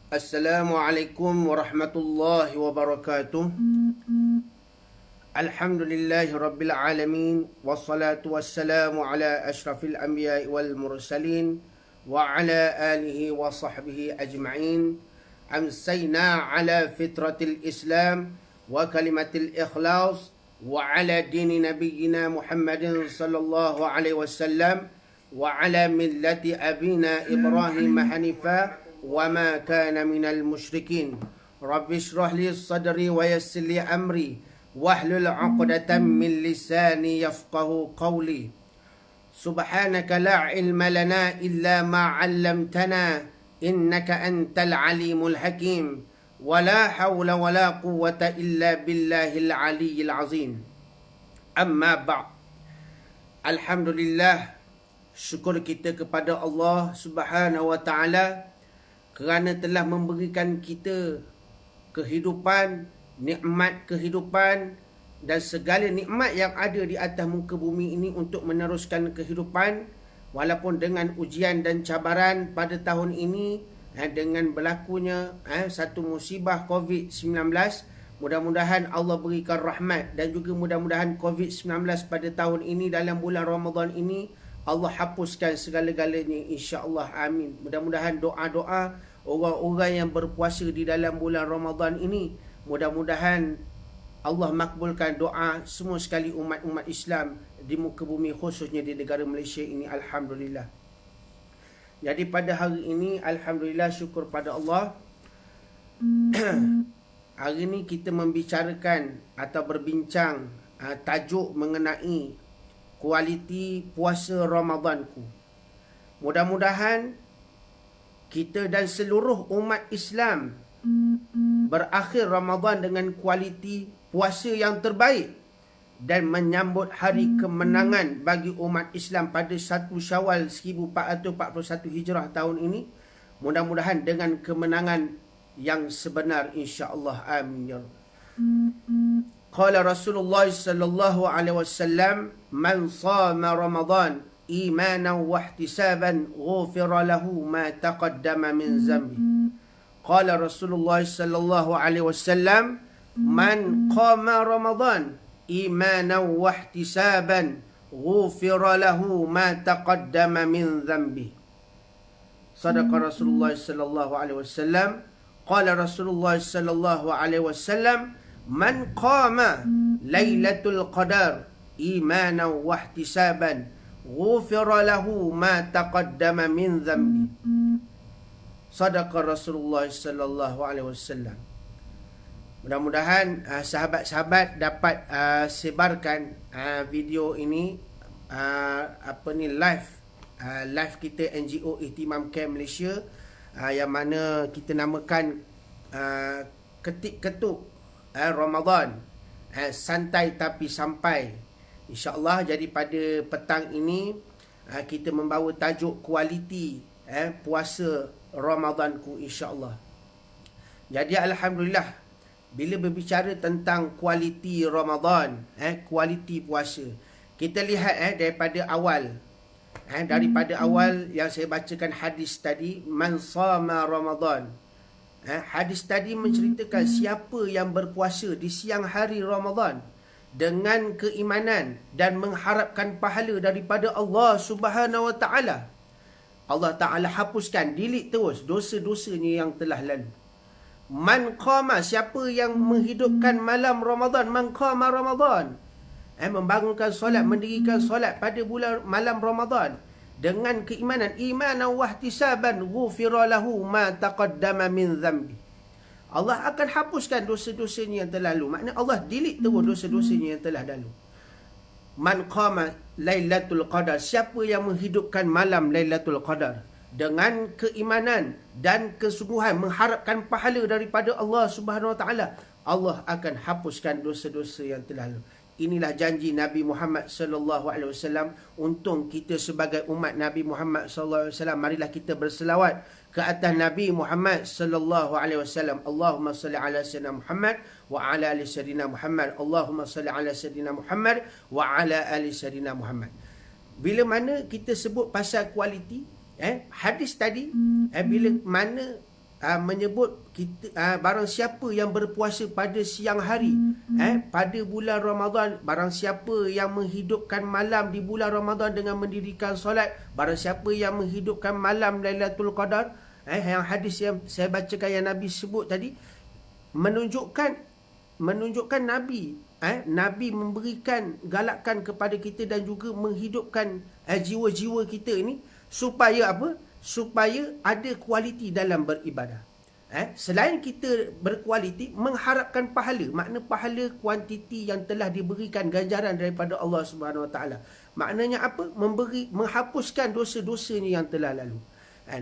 Assalamualaikum warahmatullahi wabarakatuh. Alhamdulillahi rabbil alamin. Wassalatu wassalamu ala ashrafil anbiya'i wal mursalin wa ala alihi wa sahbihi ajma'in. Amsayna ala fitratil islam wa kalimatil ikhlas wa ala dini nabiyyina Muhammadin sallallahu alaihi wasallam wa ala millati abina Ibrahim hanifa wa ma kana minal musyrikin. Rabbi shrah li sadri wa yassir li amri wahlul 'uqdatam min lisani yafqahu qawli. Subhanaka la ilma lana illa ma 'allamtana innaka antal alimul hakim. Wa la hawla wa la quwwata illa billahil aliyyil azim. Amma ba'd. Alhamdulillah, syukur kita kepada Allah Subhanahu wa taala kerana telah memberikan kita kehidupan, nikmat kehidupan dan segala nikmat yang ada di atas muka bumi ini untuk meneruskan kehidupan walaupun dengan ujian dan cabaran pada tahun ini dengan berlakunya satu musibah COVID-19. Mudah-mudahan Allah berikan rahmat dan juga mudah-mudahan COVID-19 pada tahun ini dalam bulan Ramadan ini Allah hapuskan segala-galanya, insya-Allah, amin. Mudah-mudahan doa-doa orang-orang yang berpuasa di dalam bulan Ramadan ini, mudah-mudahan Allah makbulkan doa semua sekali umat-umat Islam di muka bumi, khususnya di negara Malaysia ini. Alhamdulillah. Jadi pada hari ini, alhamdulillah, syukur pada Allah. Hari ini kita membicarakan atau berbincang tajuk mengenai kualiti puasa Ramadanku. Mudah-mudahan kita dan seluruh umat Islam berakhir Ramadan dengan kualiti puasa yang terbaik dan menyambut hari kemenangan bagi umat Islam pada 1 Syawal 1441 Hijrah tahun ini. Mudah-mudahan dengan kemenangan yang sebenar, insya-Allah, amin ya Rabb. Qala Rasulullah sallallahu alaihi wasallam, man shama Ramadan imanan wa ihtisaban ghufira lahu ma taqaddama min zambi. Qala Rasulullah sallallahu alaihi wasallam, man qama Ramadan imanan wa ihtisaban ghufira lahu ma taqaddama min zambi. Sadaqa Rasulullah sallallahu alaihi wasallam. Qala Rasulullah sallallahu alaihi wasallam, man qama Lailatul Qadar imanan wa ihtisaban ghufira lahu ma taqaddama min dhanbi. Sadaqa Rasulullah sallallahu alaihi wasallam. Mudah-mudahan sahabat-sahabat dapat sebarkan video ini live kita NGO Ihtimam Camp Malaysia, yang mana kita namakan ketik ketuk Ramadan, santai tapi sampai, insya-Allah. Jadi pada petang ini kita membawa tajuk kualiti puasa Ramadanku, insya-Allah. Jadi alhamdulillah, bila berbicara tentang kualiti Ramadan, kualiti puasa, kita lihat daripada awal. Daripada awal yang saya bacakan hadis tadi, man shama Ramadan. Hadis tadi menceritakan siapa yang berpuasa di siang hari Ramadan dengan keimanan dan mengharapkan pahala daripada Allah Subhanahu wa taala, Allah Taala hapuskan, delete terus dosa-dosanya yang telah lalu. Man qama, siapa yang menghidupkan malam Ramadan, man qama Ramadan, membangunkan solat, mendirikan solat pada bulan malam Ramadan dengan keimanan, imanan wa ihtisaban ghufira lahu ma taqaddama min dhanbi. Allah akan hapuskan dosa-dosanya yang telah lalu. Maknanya Allah delete terus dosa-dosanya yang telah lalu. Man qama Lailatul Qadar, siapa yang menghidupkan malam Lailatul Qadar dengan keimanan dan kesungguhan mengharapkan pahala daripada Allah Subhanahu wa taala, Allah akan hapuskan dosa-dosa yang telah lalu. Inilah janji Nabi Muhammad sallallahu alaihi wasallam. Untung kita sebagai umat Nabi Muhammad sallallahu alaihi wasallam, marilah kita berselawat ke atas Nabi Muhammad sallallahu alaihi wasallam. Allahumma salli ala sayyidina Muhammad wa ala ali sayyidina Muhammad. Allahumma salli ala sayyidina Muhammad wa ala ali sayyidina Muhammad. Bila mana kita sebut pasal kualiti, hadis tadi, bila mana menyebut kita barang siapa yang berpuasa pada siang hari pada bulan Ramadan, barang siapa yang menghidupkan malam di bulan Ramadan dengan mendirikan solat, barang siapa yang menghidupkan malam Lailatul Qadar, yang hadis yang saya bacakan yang Nabi sebut tadi menunjukkan Nabi memberikan galakan kepada kita dan juga menghidupkan jiwa-jiwa kita ini supaya apa? Supaya ada kualiti dalam beribadah. Selain kita berkualiti, mengharapkan pahala. Makna pahala kuantiti yang telah diberikan ganjaran daripada Allah Subhanahu Wa Taala. Maknanya apa? Menghapuskan dosa-dosanya yang telah lalu.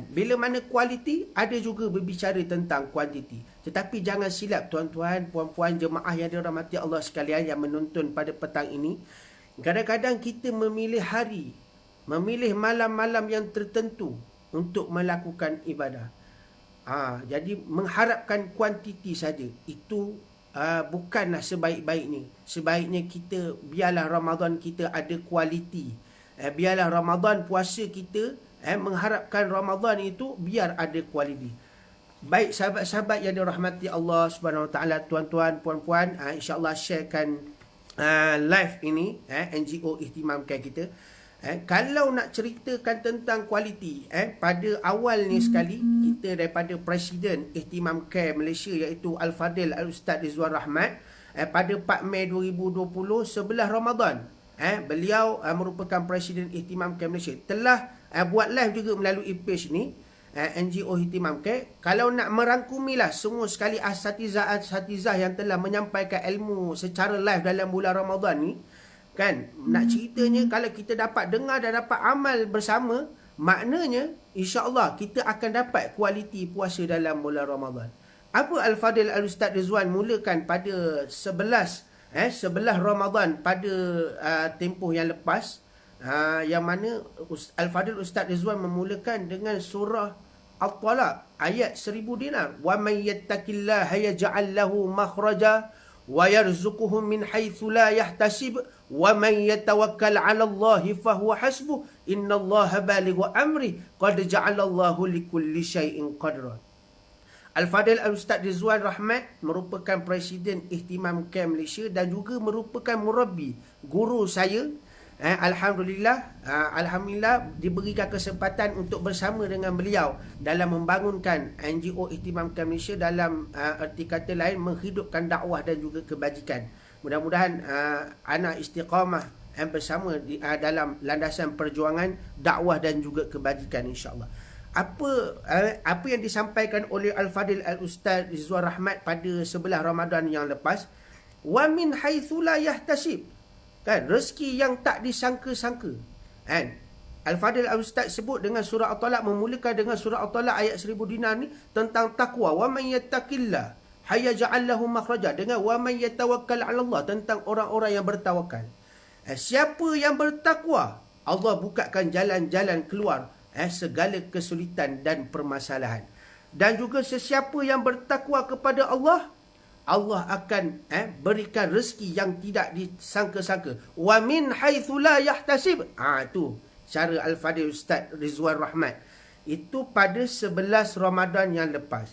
Bila mana kualiti, ada juga berbicara tentang kuantiti. Tetapi jangan silap tuan-tuan, puan-puan, jemaah yang dirahmati Allah sekalian yang menonton pada petang ini. Kadang-kadang kita memilih hari, memilih malam-malam yang tertentu untuk melakukan ibadah. Jadi mengharapkan kuantiti saja, itu bukanlah sebaik-baiknya. Sebaiknya kita, biarlah Ramadan kita ada kualiti. Biarlah Ramadan puasa kita, mengharapkan Ramadan itu biar ada kualiti. Baik sahabat-sahabat yang dirahmati Allah Subhanahu Wa Taala, tuan-tuan, puan-puan, insya-Allah sharekan live ini, NGO Ihtimam Care kita. Kalau nak ceritakan tentang kualiti, pada awalnya sekali, kita daripada Presiden Ihtimam Care Malaysia iaitu Al-Fadil Al-Ustaz Rizwan Rahmat, pada 4 Mei 2020, sebelah Ramadan, beliau merupakan Presiden Ihtimam Care Malaysia, telah buat live juga melalui page ni, NGO Ihtimam Care. Kalau nak merangkumilah semua sekali asatizah yang telah menyampaikan ilmu secara live dalam bulan Ramadan ni, kan, nak ceritanya kalau kita dapat dengar dan dapat amal bersama, maknanya insya-Allah kita akan dapat kualiti puasa dalam bulan Ramadan. Apa Al-Fadil Al-Ustaz Rizwan mulakan pada 11 Ramadan pada tempoh yang lepas, yang mana Al-Fadil Ustaz Rizwan memulakan dengan surah At-Talaq ayat 1000 dinar. Wa may yattaqillaha yaj'al lahu makhraja wa yarzuquhu min haitsu la yahtasib wa man yatawakkal 'ala Allahi fa huwa hasbuh innallaha balighu amri qad ja'ala Allahu likulli syai'in qadra. Al-Fadil Al-Ustaz Rizwan Rahmat merupakan Presiden Ihtimam Care Malaysia dan juga merupakan murabbi, guru saya. Alhamdulillah diberikan kesempatan untuk bersama dengan beliau dalam membangunkan NGO Ihtimam Care Malaysia, dalam erti kata lain menghidupkan dakwah dan juga kebajikan. Mudah-mudahan anak istiqamah bersama dalam landasan perjuangan dakwah dan juga kebajikan, insya-Allah. Apa yang disampaikan oleh Al-Fadil Al-Ustaz Rizwan Rahmat pada 11 Ramadan yang lepas, wa min haitsu la yahtasib, kan, rezeki yang tak disangka-sangka, kan. Al-Fadil Al-Ustaz sebut dengan surah At-Talaq, memulakan dengan surah At-Talaq ayat 1000 dinar ni tentang takwa. Wa man yattaqillah hayaj'al lahu makhraja, dengan wa man yatawakkal 'ala Allah, tentang orang-orang yang bertawakal. Siapa yang bertakwa, Allah bukakan jalan-jalan keluar segala kesulitan dan permasalahan. Dan juga sesiapa yang bertakwa kepada Allah, Allah akan berikan rezeki yang tidak disangka-sangka. Wa min haitsu la yahtasib. Tu cara Al-Fadil Ustaz Rizwan Rahmat. Itu pada 11 Ramadan yang lepas.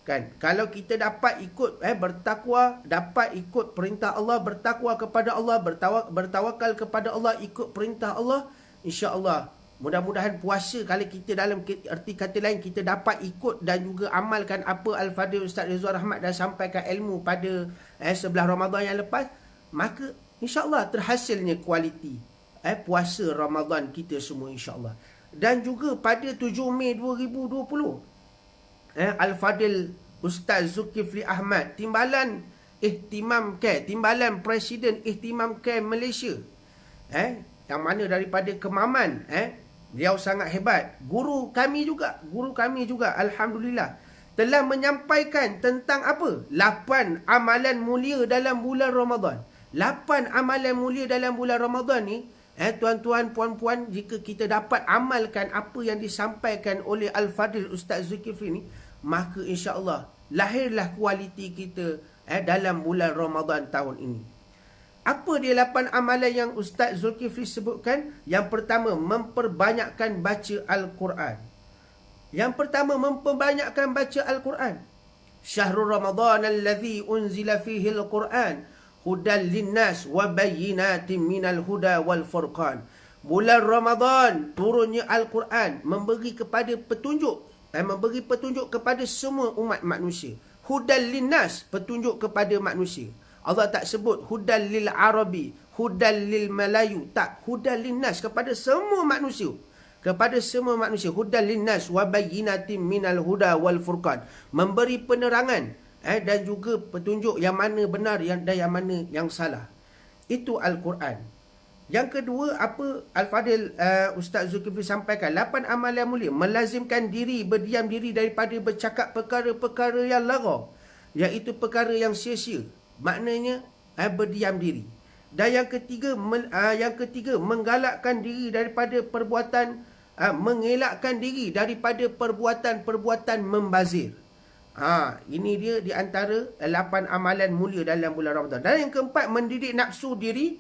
Kan, kalau kita dapat ikut bertakwa, dapat ikut perintah Allah, bertakwa kepada Allah, bertawakal kepada Allah, ikut perintah Allah, insya-Allah mudah-mudahan puasa, kalau kita dalam erti kata lain kita dapat ikut dan juga amalkan apa Al-Fadil Ustaz Rizwan Rahmat dah sampaikan ilmu pada 11 Ramadan yang lepas, maka insya-Allah terhasilnya kualiti puasa Ramadan kita semua, insya-Allah. Dan juga pada 7 Mei 2020, Al-Fadil Ustaz Zulkifli Ahmad, Timbalan Ihtimam Care, Timbalan Presiden Ihtimam Care Malaysia, yang mana daripada Kemaman, beliau sangat hebat. Guru kami juga, alhamdulillah, telah menyampaikan tentang apa? 8 amalan mulia dalam bulan Ramadan. 8 amalan mulia dalam bulan Ramadan ni, tuan-tuan, puan-puan, jika kita dapat amalkan apa yang disampaikan oleh Al-Fadil Ustaz Zulkifli ni, maka insya-Allah lahirlah kualiti kita dalam bulan Ramadan tahun ini. Apa dia 8 amalan yang Ustaz Zulkifli sebutkan? Yang pertama, memperbanyakkan baca Al-Quran. Yang pertama, memperbanyakkan baca Al-Quran. Syahrul Ramadan alladhi unzila fihi al-Quran hudan linnas wa bayyinatin minal huda wal furqan. Bulan Ramadan turunnya Al-Quran memberi kepada petunjuk, memberi petunjuk kepada semua umat manusia. Hudan linnas, petunjuk kepada manusia. Allah tak sebut hudan lil Arabi, hudan lil Melayu, tak, hudan linnas, kepada semua manusia. Kepada semua manusia. Hudan linnas wa bayyinatin minal huda wal furqan, memberi penerangan dan juga petunjuk yang mana benar dan yang mana yang salah. Itu Al-Quran. Yang kedua, apa Al-Fadil Ustaz Zulkifli sampaikan, 8 amalan mulia. Melazimkan diri, berdiam diri daripada bercakap perkara-perkara yang lara, iaitu perkara yang sia-sia. Maknanya berdiam diri. Dan yang ketiga, menggalakkan diri daripada perbuatan, mengelakkan diri daripada perbuatan-perbuatan membazir. Ini dia di antara 8 amalan mulia dalam bulan Ramadan. Dan yang keempat, mendidik nafsu diri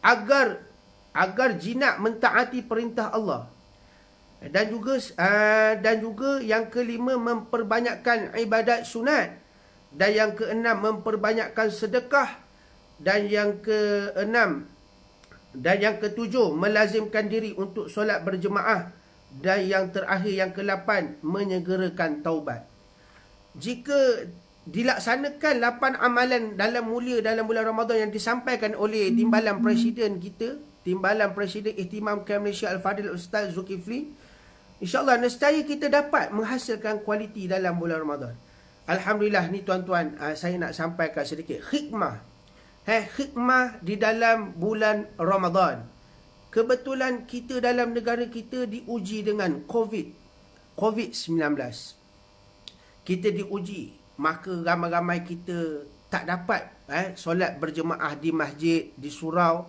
agar jinak mentaati perintah Allah. Dan juga yang kelima, memperbanyakkan ibadat sunat. Dan yang keenam, memperbanyakkan sedekah. Dan yang ketujuh, melazimkan diri untuk solat berjemaah. Dan yang terakhir, yang ke-8, menyegerakan taubat. Jika dilaksanakan 8 amalan dalam mulia dalam bulan Ramadan yang disampaikan oleh Timbalan Presiden kita, Timbalan Presiden Ihtimam Camp Malaysia Al-Fadil Ustaz Zulkifli, insyaAllah nescaya kita dapat menghasilkan kualiti dalam bulan Ramadan. Alhamdulillah, ni tuan-tuan, saya nak sampaikan sedikit hikmah. Hikmah di dalam bulan Ramadan. Kebetulan kita dalam negara kita diuji dengan COVID-19. Kita diuji, maka ramai-ramai kita tak dapat solat berjemaah di masjid, di surau,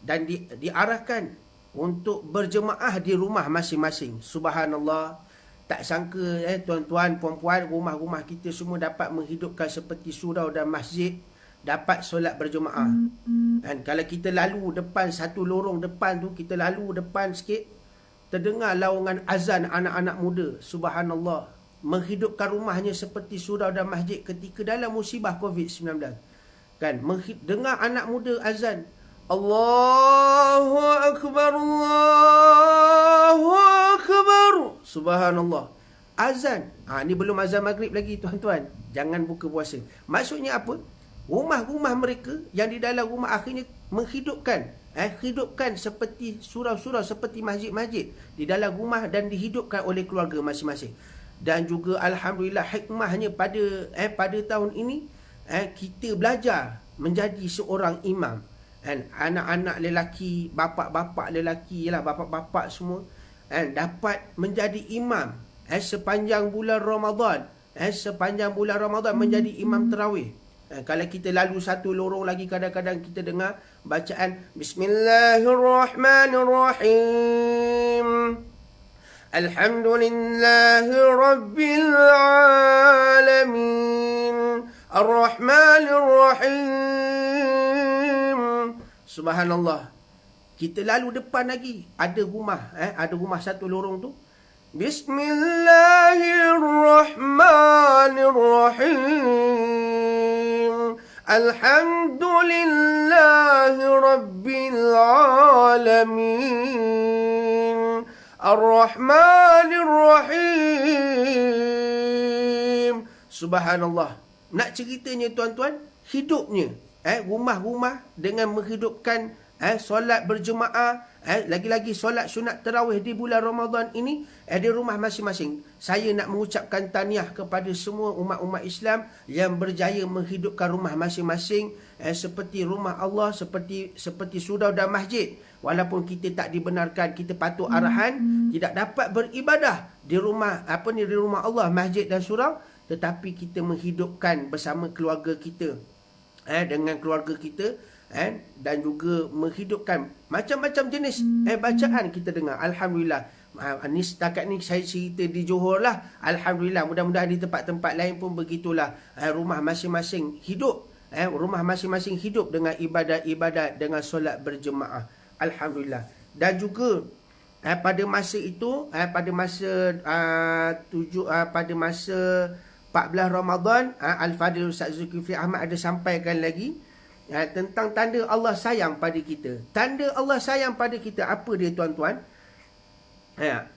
dan diarahkan untuk berjemaah di rumah masing-masing. Subhanallah, tak sangka tuan-tuan, puan-puan, rumah-rumah kita semua dapat menghidupkan seperti surau dan masjid, dapat solat berjemaah. Dan kalau kita lalu depan, satu lorong depan tu, kita lalu depan sikit, terdengar laungan azan anak-anak muda. Subhanallah, menghidupkan rumahnya seperti surau dan masjid ketika dalam musibah COVID-19. Kan, dengar anak muda azan, Allahu Akbar, Allahu Akbar. Subhanallah. Azan. Ni belum azan maghrib lagi tuan-tuan. Jangan buka puasa. Maksudnya apa? Rumah-rumah mereka yang di dalam rumah akhirnya menghidupkan, hidupkan seperti surau-surau, seperti masjid-masjid di dalam rumah dan dihidupkan oleh keluarga masing-masing. Dan juga alhamdulillah hikmahnya pada tahun ini kita belajar menjadi seorang imam. Anak-anak lelaki, bapa-bapa lelaki lah, bapa-bapa semua dapat menjadi imam sepanjang bulan Ramadan. Sepanjang bulan Ramadan menjadi imam tarawih. Kalau kita lalu satu lorong lagi, kadang-kadang kita dengar bacaan Bismillahirrahmanirrahim, Alhamdulillahi Rabbil Alamin, Ar-Rahmanir-Rahim. Subhanallah. Kita lalu depan lagi, ada rumah satu lorong tu, Bismillahirrahmanirrahim, Alhamdulillahi Rabbil Alamin, Ar-Rahmanir-Rahim. Subhanallah. Nak ceritanya tuan-tuan, hidupnya rumah-rumah dengan menghidupkan solat berjemaah, lagi-lagi solat sunat tarawih di bulan Ramadan ini di rumah masing-masing. Saya nak mengucapkan tahniah kepada semua umat-umat Islam yang berjaya menghidupkan rumah masing-masing seperti rumah Allah, seperti surau dan masjid. Walaupun kita tak dibenarkan, kita patut arahan tidak dapat beribadah di rumah di rumah Allah, masjid dan surau, tetapi kita menghidupkan bersama keluarga kita, dengan keluarga kita, dan juga menghidupkan macam-macam jenis bacaan kita dengar. Alhamdulillah. Ni setakat ni saya cerita di Johor lah. Alhamdulillah, mudah-mudahan di tempat-tempat lain pun begitulah. Rumah masing-masing hidup, rumah masing-masing hidup dengan ibadat-ibadat, dengan solat berjemaah. Alhamdulillah. Dan juga pada masa itu, pada masa pada masa 14 Ramadan, Al-Fadil Ustaz Zulkifli Ahmad ada sampaikan lagi tentang tanda Allah sayang pada kita. Tanda Allah sayang pada kita apa dia tuan-tuan?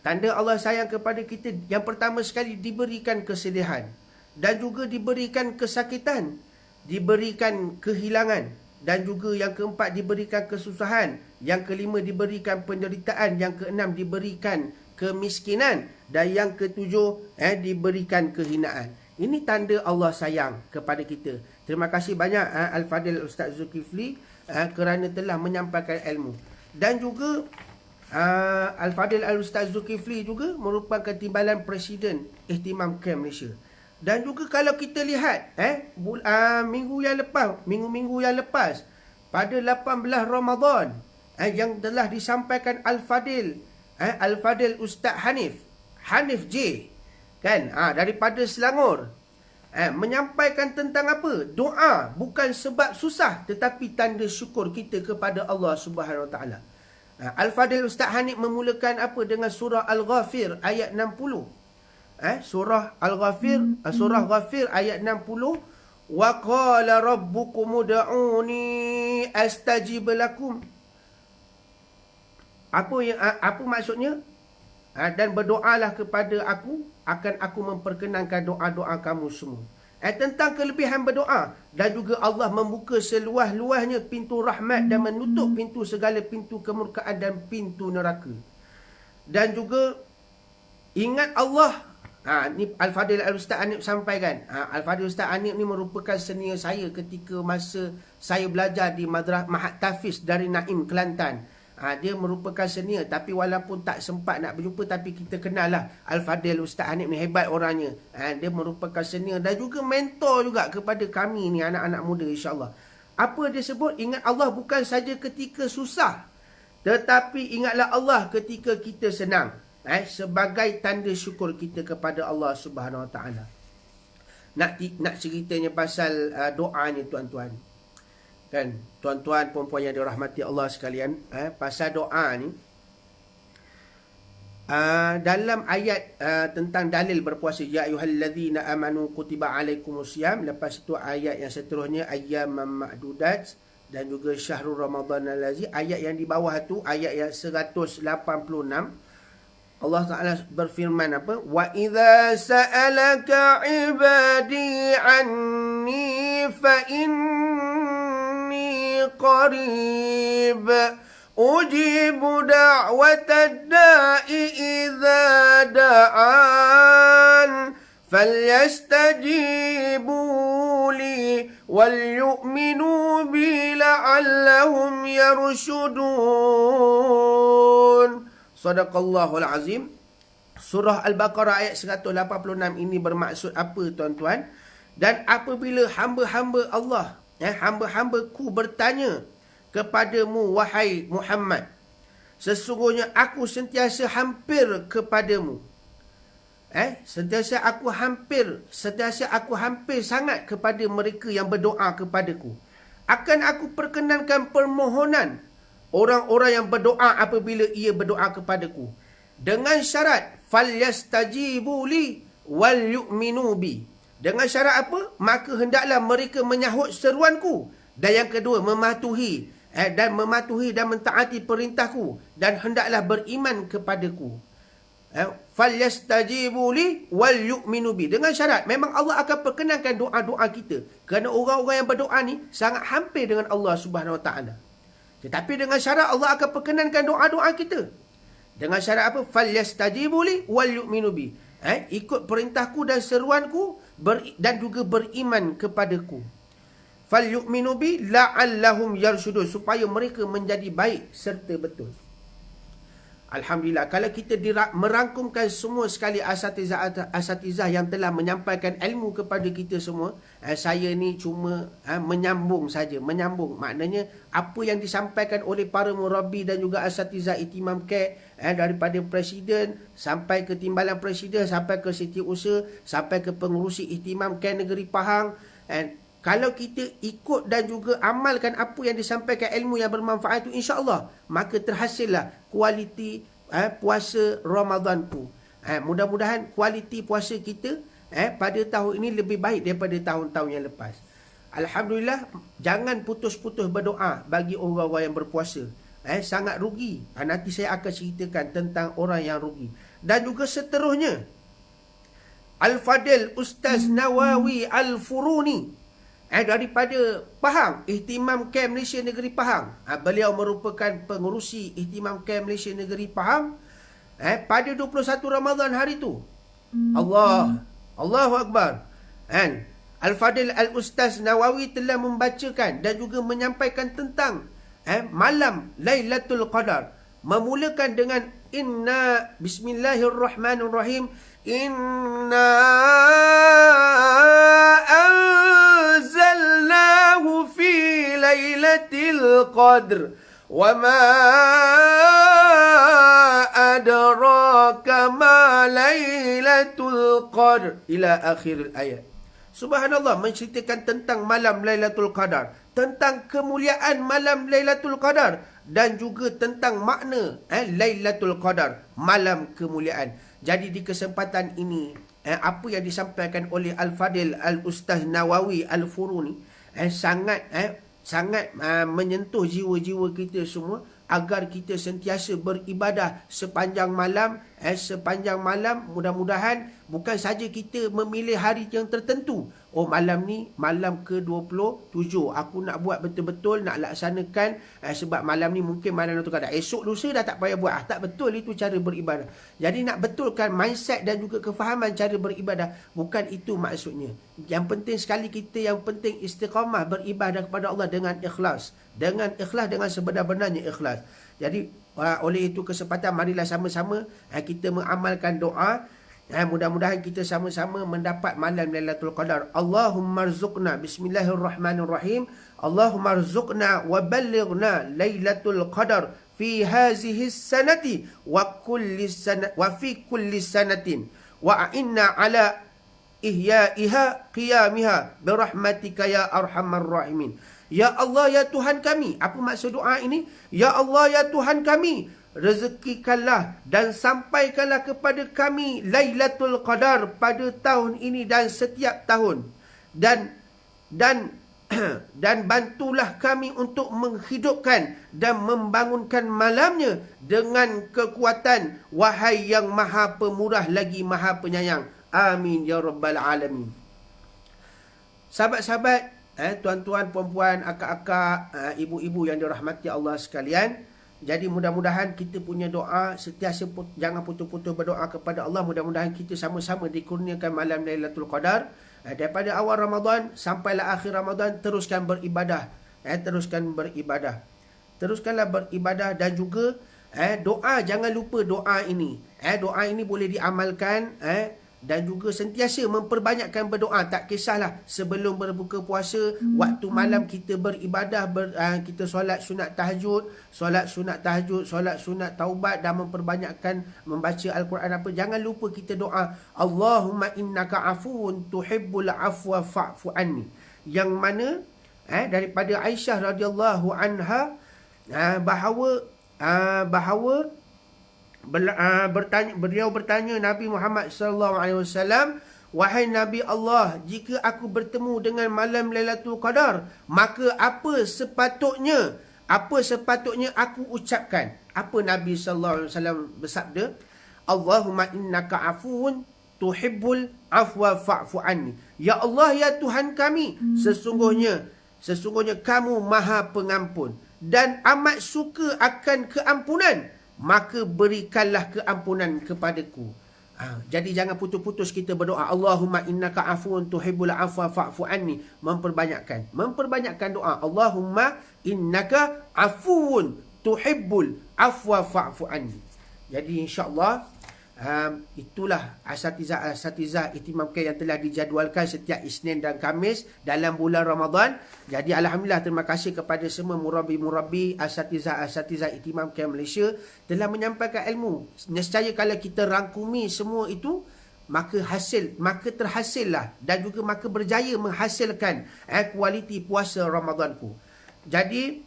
Tanda Allah sayang kepada kita, yang pertama sekali diberikan kesedihan dan juga diberikan kesakitan, diberikan kehilangan, dan juga yang keempat diberikan kesusahan, yang kelima diberikan penderitaan, yang keenam diberikan kemiskinan, dan yang ketujuh diberikan kehinaan. Ini tanda Allah sayang kepada kita. Terima kasih banyak Al-Fadil Ustaz Zulkifli kerana telah menyampaikan ilmu. Dan juga Al-Fadil Al-Ustaz Zulkifli juga merupakan timbalan Presiden Ihtimam Camp Malaysia. Dan juga kalau kita lihat minggu yang lepas pada 18 Ramadan yang telah disampaikan Al-Fadil Ustaz Hanif J daripada Selangor, menyampaikan tentang apa? Doa bukan sebab susah tetapi tanda syukur kita kepada Allah Subhanahu Wa Taala. Al-Fadil Ustaz Hanif memulakan apa? Dengan surah Al-Ghafir ayat 60. Surah Al-Ghafir, surah Ghafir ayat 60. Wa qala rabbukum ud'uni astajib lakum. Apa maksudnya? Dan berdoalah kepada aku, akan aku memperkenankan doa-doa kamu semua. Tentang kelebihan berdoa, dan juga Allah membuka seluas-luasnya pintu rahmat dan menutup pintu segala pintu kemurkaan dan pintu neraka. Dan juga ingat Allah. Ni Al-Fadil Al-Ustaz Hanif sampaikan. Al-Fadil Ustaz Hanif ni merupakan senior saya ketika masa saya belajar di Madrasah Mahat Tafiz dari Naim, Kelantan. Dia merupakan senior, tapi walaupun tak sempat nak berjumpa, tapi kita kenal lah Al-Fadil Ustaz Hanif ni, hebat orangnya. Dia merupakan senior dan juga mentor juga kepada kami ni anak-anak muda, insyaAllah. Apa dia sebut? Ingat Allah bukan saja ketika susah, tetapi ingatlah Allah ketika kita senang, sebagai tanda syukur kita kepada Allah Subhanahu Wa Taala. Nak ceritanya pasal doanya tuan-tuan. Kan, tuan-tuan puan-puan yang dirahmati Allah sekalian, pasal doa ni, dalam ayat tentang dalil berpuasa, ya ayyuhallazina amanu kutiba alaikumusiyam, lepas itu ayat yang seterusnya ayyaman ma'dudat, dan juga syahrul ramadan allazi, ayat yang di bawah tu ayat yang 186. Allah Ta'ala berfirman apa? Wa idza sa'alaka ibadi anni fa inni qarib ujibu da'watad da'i idza da'an falyastajibu li wal yu'minu bi la'allahum yarshudun. Sadaqallahul Azim. Surah Al-Baqarah ayat 186 ini bermaksud apa tuan-tuan? Dan apabila hamba-hamba Allah, hamba-hambaku bertanya kepadamu, wahai Muhammad, sesungguhnya aku sentiasa hampir kepadamu. Sentiasa aku hampir sangat kepada mereka yang berdoa kepadaku. Akan aku perkenankan permohonan orang-orang yang berdoa apabila ia berdoa kepadaku, dengan syarat falyastajibu li wal yu'minu bi. Dengan syarat apa? Maka hendaklah mereka menyahut seruanku, dan yang kedua mematuhi dan mentaati perintahku, dan hendaklah beriman kepadaku. Falyastajibu li wal yu'minu bi. Dengan syarat memang Allah akan perkenankan doa-doa kita, kerana orang-orang yang berdoa ni sangat hampir dengan Allah Subhanahu Wa Taala. Tetapi dengan syarat Allah akan perkenankan doa-doa kita. Dengan syarat apa? Falyastajibu li wal yu'minu bi. Ikut perintahku dan seruanku, dan juga beriman kepadaku. Fal yu'minu bi la'allahum yarshudun, supaya mereka menjadi baik serta betul. Alhamdulillah, kalau kita merangkumkan semua sekali asatizah yang telah menyampaikan ilmu kepada kita semua, saya ni cuma menyambung saja. Maknanya apa yang disampaikan oleh para murabbi dan juga asatizah Ihtimam Camp, daripada Presiden sampai ke Timbalan Presiden, sampai ke Setiausaha, sampai ke pengurusi Ihtimam Camp Negeri Pahang, kalau kita ikut dan juga amalkan apa yang disampaikan ilmu yang bermanfaat itu, insya-Allah maka terhasillah kualiti puasa Ramadanku. Mudah-mudahan kualiti puasa kita pada tahun ini lebih baik daripada tahun-tahun yang lepas. Alhamdulillah, jangan putus-putus berdoa bagi orang-orang yang berpuasa. Sangat rugi. Nanti saya akan ceritakan tentang orang yang rugi. Dan juga seterusnya, Al-Fadil Ustaz Nawawi Al-Furuni, daripada Pahang, Ihtimam Camp Malaysia Negeri Pahang. Beliau merupakan pengurusi Ihtimam Camp Malaysia Negeri Pahang. Pada 21 Ramadan hari tu, Allahu Akbar. Al-Fadil Al-Ustaz Nawawi telah membacakan dan juga menyampaikan tentang malam Lailatul Qadar. Memulakan dengan Bismillahirrahmanirrahim. Inna anzalnahu fi Lailatul Qadr. Wa ma adraka ma Lailatul Qadr. Ila akhir ayat. Subhanallah, menceritakan tentang malam Lailatul Qadar, tentang kemuliaan malam Lailatul Qadar, dan juga tentang makna Lailatul Qadar, malam kemuliaan. Jadi di kesempatan ini, apa yang disampaikan oleh Al-Fadil Al-Ustaz Nawawi Al-Furuni sangat menyentuh jiwa-jiwa kita semua, agar kita sentiasa beribadah sepanjang malam. Sepanjang malam, mudah-mudahan bukan saja kita memilih hari yang tertentu. Malam ni malam ke-27, aku nak buat betul-betul, nak laksanakan, sebab malam ni mungkin malam tu kadang esok lusa dah tak payah buat. Tak betul itu cara beribadah. Jadi nak betulkan mindset dan juga kefahaman cara beribadah, bukan itu maksudnya. Yang penting sekali kita, yang penting istiqamah beribadah kepada Allah dengan ikhlas. Dengan sebenar-benarnya ikhlas. Jadi oleh itu kesempatan, marilah sama-sama kita mengamalkan doa. Mudah-mudahan kita sama-sama mendapat malam Lailatul Qadar. Allahumma rzuqna, bismillahirrahmanirrahim. Allahumma rzuqna wa ballighna Lailatul Qadar fi hazihi sanati wa fi kulli sanatin wa a'inna ala ihyaiha qiyamiha birahmatika ya arhamar rahimin. Ya Allah, ya Tuhan kami. Apa maksud doa ini? Ya Allah, ya Tuhan kami, rezekikanlah dan sampaikanlah kepada kami Lailatul Qadar pada tahun ini dan setiap tahun. Dan bantulah kami untuk menghidupkan dan membangunkan malamnya dengan kekuatan, wahai yang maha pemurah lagi maha penyayang. Amin ya rabbal alamin. Sahabat-sahabat, tuan-tuan, puan-puan, akak-akak, ibu-ibu yang dirahmati Allah sekalian. Jadi mudah-mudahan kita punya doa sentiasa jangan putus-putus berdoa kepada Allah. Mudah-mudahan kita sama-sama dikurniakan malam Lailatul Qadar. Daripada awal Ramadan sampailah akhir Ramadan, teruskan beribadah. Teruskanlah beribadah dan juga doa, jangan lupa doa ini. Doa ini boleh diamalkan, dan juga sentiasa memperbanyakkan berdoa. Tak kisahlah sebelum berbuka puasa, waktu malam kita beribadah, kita solat sunat tahajud, solat sunat taubat, dan memperbanyakkan membaca Al-Quran apa. Jangan lupa kita doa, Allahumma innaka afuun tuhibbul afwa fa'fu anni. Yang mana daripada Aisyah radhiyallahu anha bahawa beliau bertanya Nabi Muhammad SAW, wahai Nabi Allah, jika aku bertemu dengan malam Lailatul Qadar, maka apa sepatutnya aku ucapkan? Apa Nabi SAW bersabda? Allahumma innaka afuun tuhibbul afwa fa'fu anni. Ya Allah, ya Tuhan kami, sesungguhnya kamu maha pengampun dan amat suka akan keampunan, maka berikanlah keampunan kepadaku. Jadi jangan putus-putus kita berdoa, Allahumma innaka afuun tuhibbul afwa fa'fu anni. Memperbanyakkan doa, Allahumma innaka afuun tuhibbul afwa fa'fu anni. Jadi insya-Allah itulah asatizah Ihtimam Camp yang telah dijadualkan setiap Isnin dan Khamis dalam bulan Ramadan. Jadi alhamdulillah, terima kasih kepada semua murabi-murabi, asatizah Ihtimam Camp Malaysia telah menyampaikan ilmu. Nescaya kalau kita rangkumi semua itu, maka terhasillah dan juga maka berjaya menghasilkan kualiti puasa Ramadanku. Jadi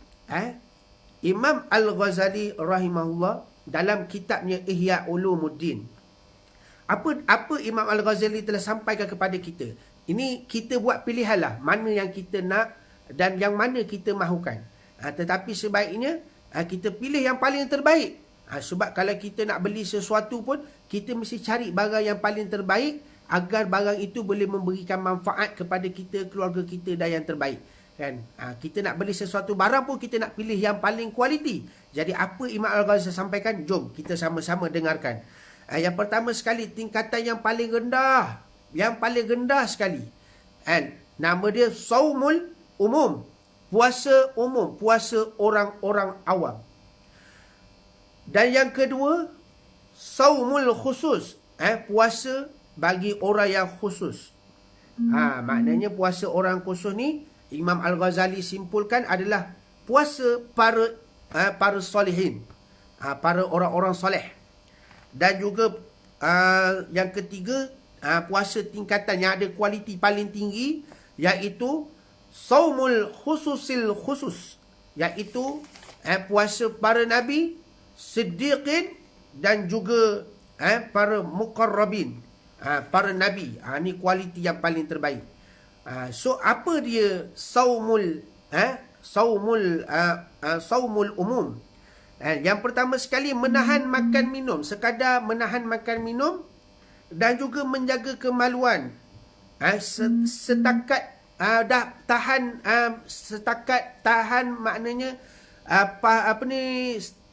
Imam Al-Ghazali rahimahullah dalam kitabnya Ihya Ulumuddin. Apa Imam Al-Ghazali telah sampaikan kepada kita. Ini kita buat pilihan lah, mana yang kita nak dan yang mana kita mahukan. Tetapi sebaiknya kita pilih yang paling terbaik. Sebab kalau kita nak beli sesuatu pun, kita mesti cari barang yang paling terbaik agar barang itu boleh memberikan manfaat kepada kita, keluarga kita dan yang terbaik. Kan? Kita nak beli sesuatu barang pun kita nak pilih yang paling kualiti. Jadi apa Imam Al-Ghazali sampaikan? Jom kita sama-sama dengarkan. Yang pertama sekali, tingkatan yang paling rendah. Yang paling rendah sekali. Nama dia Saumul Umum. Puasa umum. Puasa orang-orang awam. Dan yang kedua, Saumul Khusus. Puasa bagi orang yang khusus. Maknanya puasa orang khusus ni, Imam Al-Ghazali simpulkan adalah puasa para solehin. Para orang-orang soleh. Dan juga yang ketiga, puasa tingkatan yang ada kualiti paling tinggi, iaitu Saumul Khususil Khusus, iaitu puasa para Nabi, Siddiqin dan juga para Muqarrabin, para Nabi. Ini kualiti yang paling terbaik. So apa dia Saumul Umum? Yang pertama sekali, menahan makan minum, sekadar menahan makan minum dan juga menjaga kemaluan. Setakat tahan maknanya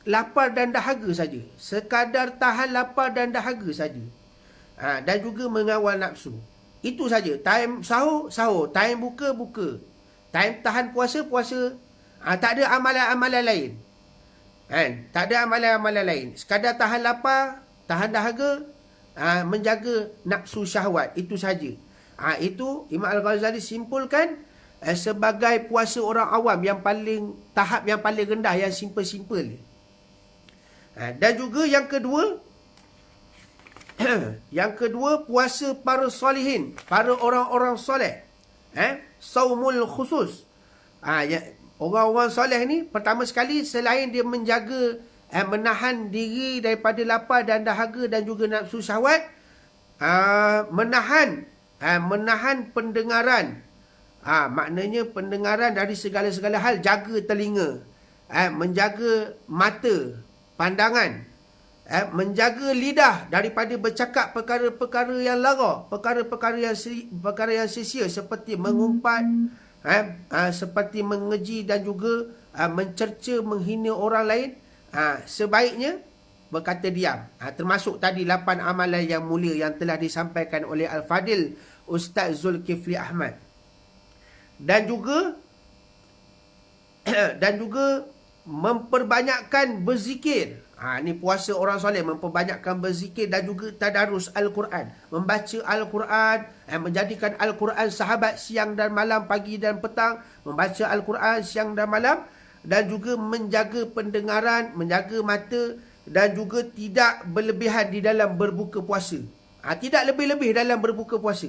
lapar dan dahaga saja. Sekadar tahan lapar dan dahaga saja. Dan juga mengawal nafsu. Itu saja. Time sahur, time buka. Time tahan puasa. Tak ada amalan-amalan lain. Tak ada amalan-amalan lain. Sekadar tahan lapar, tahan dahaga, menjaga nafsu syahwat. Itu saja. Itu Imam Al-Ghazali simpulkan sebagai puasa orang awam yang paling, tahap yang paling rendah, yang simple-simple. Dan juga yang kedua, puasa para solehin, para orang-orang soleh. Saumul Khusus. Orang-orang soleh ni, pertama sekali, selain dia menjaga, menahan diri daripada lapar dan dahaga dan juga nafsu syahwat, menahan pendengaran. Maknanya pendengaran dari segala-segala hal, jaga telinga, menjaga mata, pandangan, menjaga lidah daripada bercakap perkara-perkara yang lara, perkara-perkara yang sia-sia seperti mengumpat, seperti mengeji dan juga mencerca, menghina orang lain. Sebaiknya berkata diam. Termasuk tadi 8 amalan yang mulia yang telah disampaikan oleh Al-Fadil Ustaz Zulkifli Ahmad. Dan juga memperbanyakkan berzikir. Ini puasa orang soleh, memperbanyakkan berzikir dan juga tadarus Al-Quran. Membaca Al-Quran, menjadikan Al-Quran sahabat siang dan malam, pagi dan petang. Membaca Al-Quran siang dan malam. Dan juga menjaga pendengaran, menjaga mata. Dan juga tidak berlebihan di dalam berbuka puasa. Tidak lebih-lebih dalam berbuka puasa.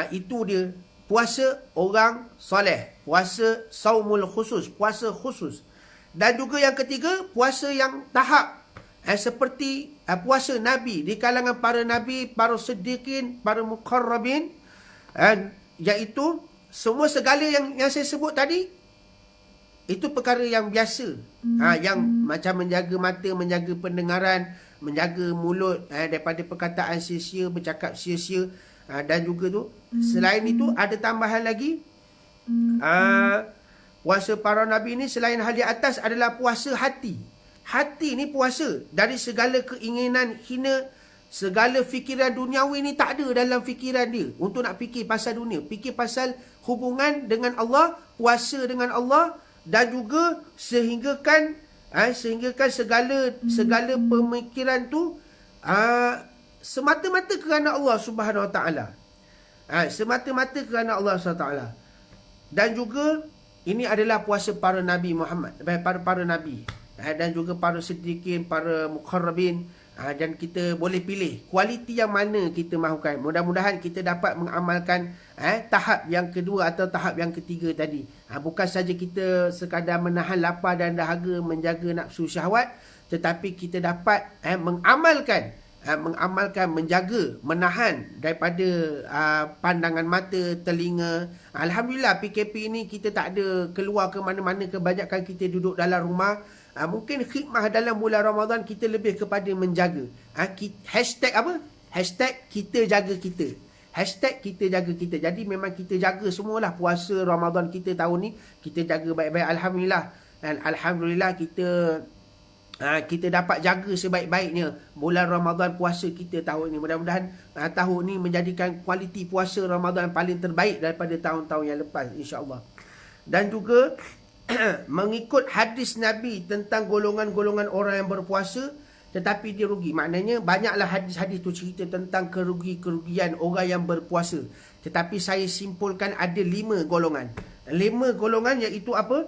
Itu dia puasa orang soleh. Puasa Saumul Khusus, puasa khusus. Dan juga yang ketiga, puasa yang tahap. Seperti puasa Nabi, di kalangan para Nabi, para Siddiqin, para Muqarrabin. Iaitu semua segala yang saya sebut tadi, itu perkara yang biasa. Yang macam menjaga mata, menjaga pendengaran, menjaga mulut daripada perkataan sia-sia, bercakap sia-sia. Dan juga tu, selain itu ada tambahan lagi. Puasa para Nabi ni selain hal di atas adalah puasa hati. Hati ni puasa dari segala keinginan hina, segala fikiran duniawi ni tak ada dalam fikiran dia untuk nak fikir pasal dunia. Fikir pasal hubungan dengan Allah, puasa dengan Allah, dan juga sehinggakan segala pemikiran tu semata-mata kerana Allah Subhanahu Wa Taala. Semata-mata kerana Allah Subhanahu Wa Taala. Dan juga ini adalah puasa para Nabi Muhammad, para Nabi. Dan juga para Siddiqin, para Muqarrabin. Dan kita boleh pilih kualiti yang mana kita mahukan. Mudah-mudahan kita dapat mengamalkan tahap yang kedua atau tahap yang ketiga tadi. Bukan saja kita sekadar menahan lapar dan dahaga, menjaga nafsu syahwat. tetapi kita dapat mengamalkan, menjaga, menahan daripada pandangan mata, telinga. Alhamdulillah PKP ini kita tak ada keluar ke mana-mana, kebanyakan kita duduk dalam rumah. Mungkin khidmah dalam bulan Ramadan kita lebih kepada menjaga. Hashtag apa? Hashtag kita jaga kita. Hashtag kita jaga kita. Jadi memang kita jaga semualah puasa Ramadan kita tahun ni. Kita jaga baik-baik. Alhamdulillah. Dan Alhamdulillah kita dapat jaga sebaik-baiknya bulan Ramadan puasa kita tahun ini. Mudah-mudahan tahun ini menjadikan kualiti puasa Ramadan paling terbaik daripada tahun-tahun yang lepas, insya-Allah. Dan juga mengikut hadis Nabi tentang golongan-golongan orang yang berpuasa tetapi dia rugi. Maknanya banyaklah hadis-hadis tu cerita tentang kerugian orang yang berpuasa. Tetapi saya simpulkan ada 5 golongan. 5 golongan iaitu apa?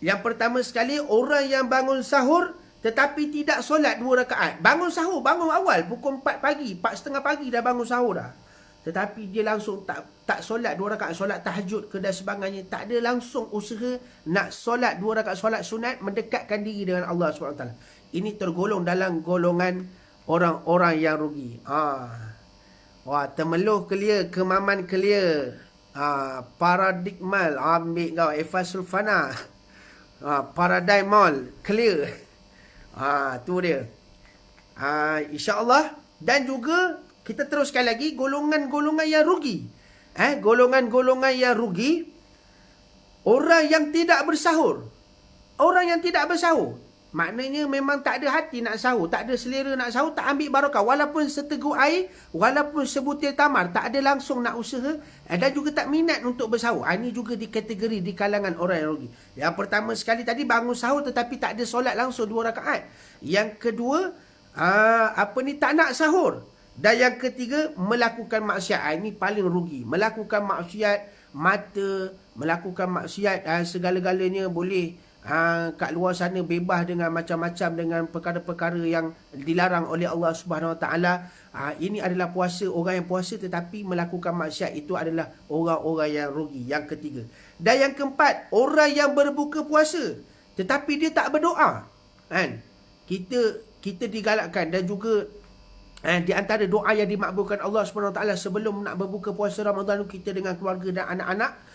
Yang pertama sekali, orang yang bangun sahur tetapi tidak solat 2 rakaat. Bangun sahur, bangun awal pukul 4 pagi, 4.30 pagi dah bangun sahur dah. Tetapi dia langsung tak solat 2 rakaat, solat tahajud ke dan sebagainya. Tak ada langsung usaha nak solat 2 rakaat solat sunat, mendekatkan diri dengan Allah SWT. Ini tergolong dalam golongan orang-orang yang rugi. Wah, temeluh clear, kemaman clear. Paradigmal, ambil kau. Efasul Fana. Paradigmal, clear. Tu dia. InsyaAllah. Dan juga, kita teruskan lagi, golongan-golongan yang rugi. Golongan-golongan yang rugi, orang yang tidak bersahur. Orang yang tidak bersahur. Maknanya memang tak ada hati nak sahur, tak ada selera nak sahur, tak ambil barakah. Walaupun seteguk air, walaupun sebutir tamar, tak ada langsung nak usaha dan juga tak minat untuk bersahur. Ini juga dikategori di kalangan orang yang rugi. Yang pertama sekali tadi bangun sahur tetapi tak ada solat langsung 2 rakaat. Yang kedua, tak nak sahur. Dan yang ketiga, melakukan maksiat. Ini paling rugi. Melakukan maksiat mata, melakukan maksiat segala-galanya boleh. Kat luar sana bebas dengan macam-macam, dengan perkara-perkara yang dilarang oleh Allah Subhanahu Wa Taala. Ini adalah puasa, orang yang puasa tetapi melakukan maksiat, itu adalah orang-orang yang rugi. Yang ketiga. Dan yang keempat, orang yang berbuka puasa tetapi dia tak berdoa. Kita digalakkan dan juga di antara doa yang dimakbulkan Allah Subhanahu Wa Taala sebelum nak berbuka puasa Ramadan, kita dengan keluarga dan anak-anak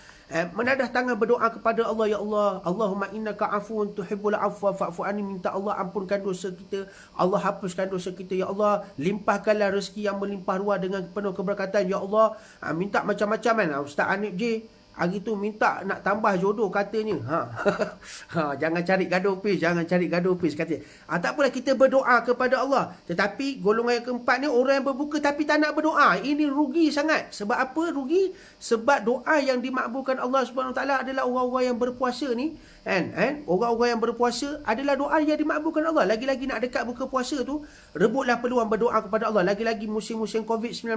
menadah tangan berdoa kepada Allah. Ya Allah, Allahumma innaka afuun tuhibbul afwa fa'fu anni, minta Allah ampunkan dosa kita, Allah hapuskan dosa kita. Ya Allah, limpahkanlah rezeki yang melimpah ruah dengan penuh keberkatan. Ya Allah, minta macam-macam kan. Ustaz Anip J hari tu minta nak tambah jodoh katanya. Jangan cari gaduh pis, katanya. Tak apalah, kita berdoa kepada Allah. Tetapi golongan yang keempat ni, orang yang berbuka tapi tak nak berdoa. Ini rugi sangat. Sebab apa rugi? Sebab doa yang dimakbulkan Allah Subhanahu Taala adalah orang-orang yang berpuasa ni. Orang-orang yang berpuasa adalah doa yang dimakbulkan Allah. Lagi-lagi nak dekat buka puasa tu, rebutlah peluang berdoa kepada Allah. Lagi-lagi musim-musim COVID-19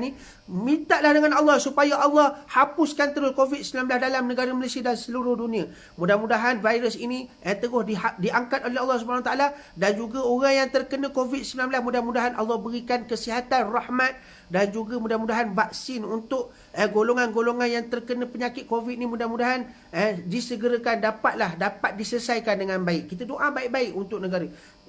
ni, mintalah dengan Allah supaya Allah hapuskan terus COVID-19 dalam negara Malaysia dan seluruh dunia. Mudah-mudahan virus ini terus diangkat oleh Allah Subhanahu Taala, dan juga orang yang terkena COVID-19 mudah-mudahan Allah berikan kesihatan, rahmat, dan juga mudah-mudahan vaksin untuk golongan-golongan yang terkena penyakit COVID ni mudah-mudahan disegerakan, dapat diselesaikan dengan baik. Kita doa baik-baik untuk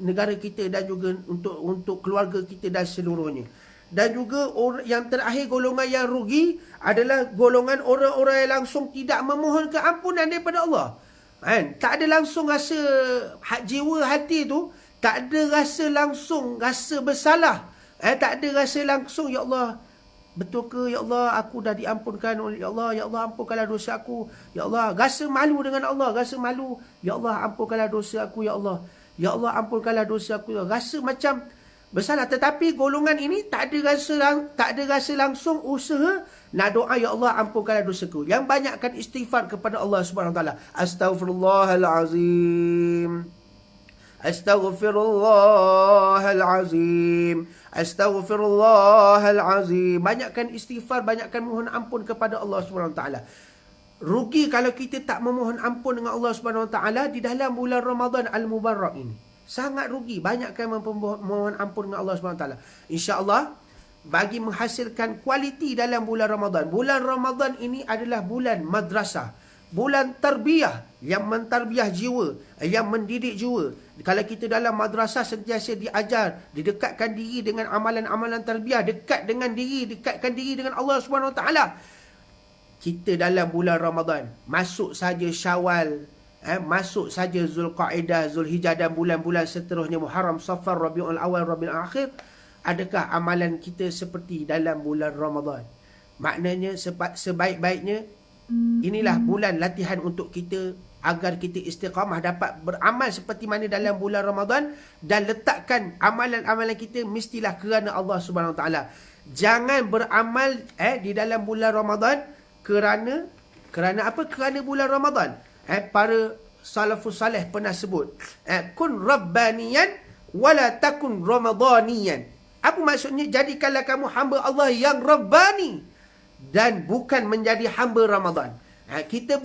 negara kita dan juga untuk keluarga kita dan seluruhnya. Dan juga yang terakhir, golongan yang rugi adalah golongan orang-orang yang langsung tidak memohon keampunan daripada Allah. Tak ada langsung rasa jiwa hati tu, tak ada rasa langsung rasa bersalah. Tak ada rasa langsung, ya Allah, betul ke ya Allah aku dah diampunkan oleh ya Allah ampunkanlah dosa aku, ya Allah. Rasa malu dengan Allah, rasa malu, ya Allah ampunkanlah dosa aku, ya Allah ampunkanlah dosa aku. Rasa macam bersalah. Tetapi golongan ini tak ada rasa langsung usaha nak doa, ya Allah ampunkanlah dosaku. Yang banyakkan istighfar kepada Allah Subhanahu Wa Taala. Astaghfirullahalazim, astaghfirullahalazim, astaghfirullahalazim. Banyakkan istighfar, banyakkan mohon ampun kepada Allah Subhanahu Wa Taala. Rugi kalau kita tak memohon ampun dengan Allah Subhanahu Wa Taala di dalam bulan Ramadan al-Mubarak ini. Sangat rugi. Banyakkan memohon ampun dengan Allah Subhanahu Wa Taala. InsyaAllah, bagi menghasilkan kualiti dalam bulan Ramadan. Bulan Ramadan ini adalah bulan madrasah. bulan tarbiyah, yang mentarbiah jiwa, yang mendidik jiwa. Kalau kita dalam madrasah sentiasa diajar, didekatkan diri dengan amalan-amalan tarbiyah, dekatkan diri dengan Allah Subhanahu Wa Taala. Kita dalam bulan Ramadan, masuk saja Syawal, masuk saja Zulqaidah, Zulhijjah dan bulan-bulan seterusnya, Muharram, Safar, Rabiul Awal, Rabiul Akhir, adakah amalan kita seperti dalam bulan Ramadan? Maknanya sebaik-baiknya inilah bulan latihan untuk kita agar kita istiqamah dapat beramal seperti mana dalam bulan Ramadan, dan letakkan amalan-amalan kita mestilah kerana Allah Subhanahu Wa Taala. Jangan beramal di dalam bulan Ramadan kerana apa? Kerana bulan Ramadan. Para salafus salih pernah sebut, kun rabbaniyan wala takun ramadaniyan. Apa maksudnya? Jadikanlah kamu hamba Allah yang rabbani dan bukan menjadi hamba Ramadan. Kita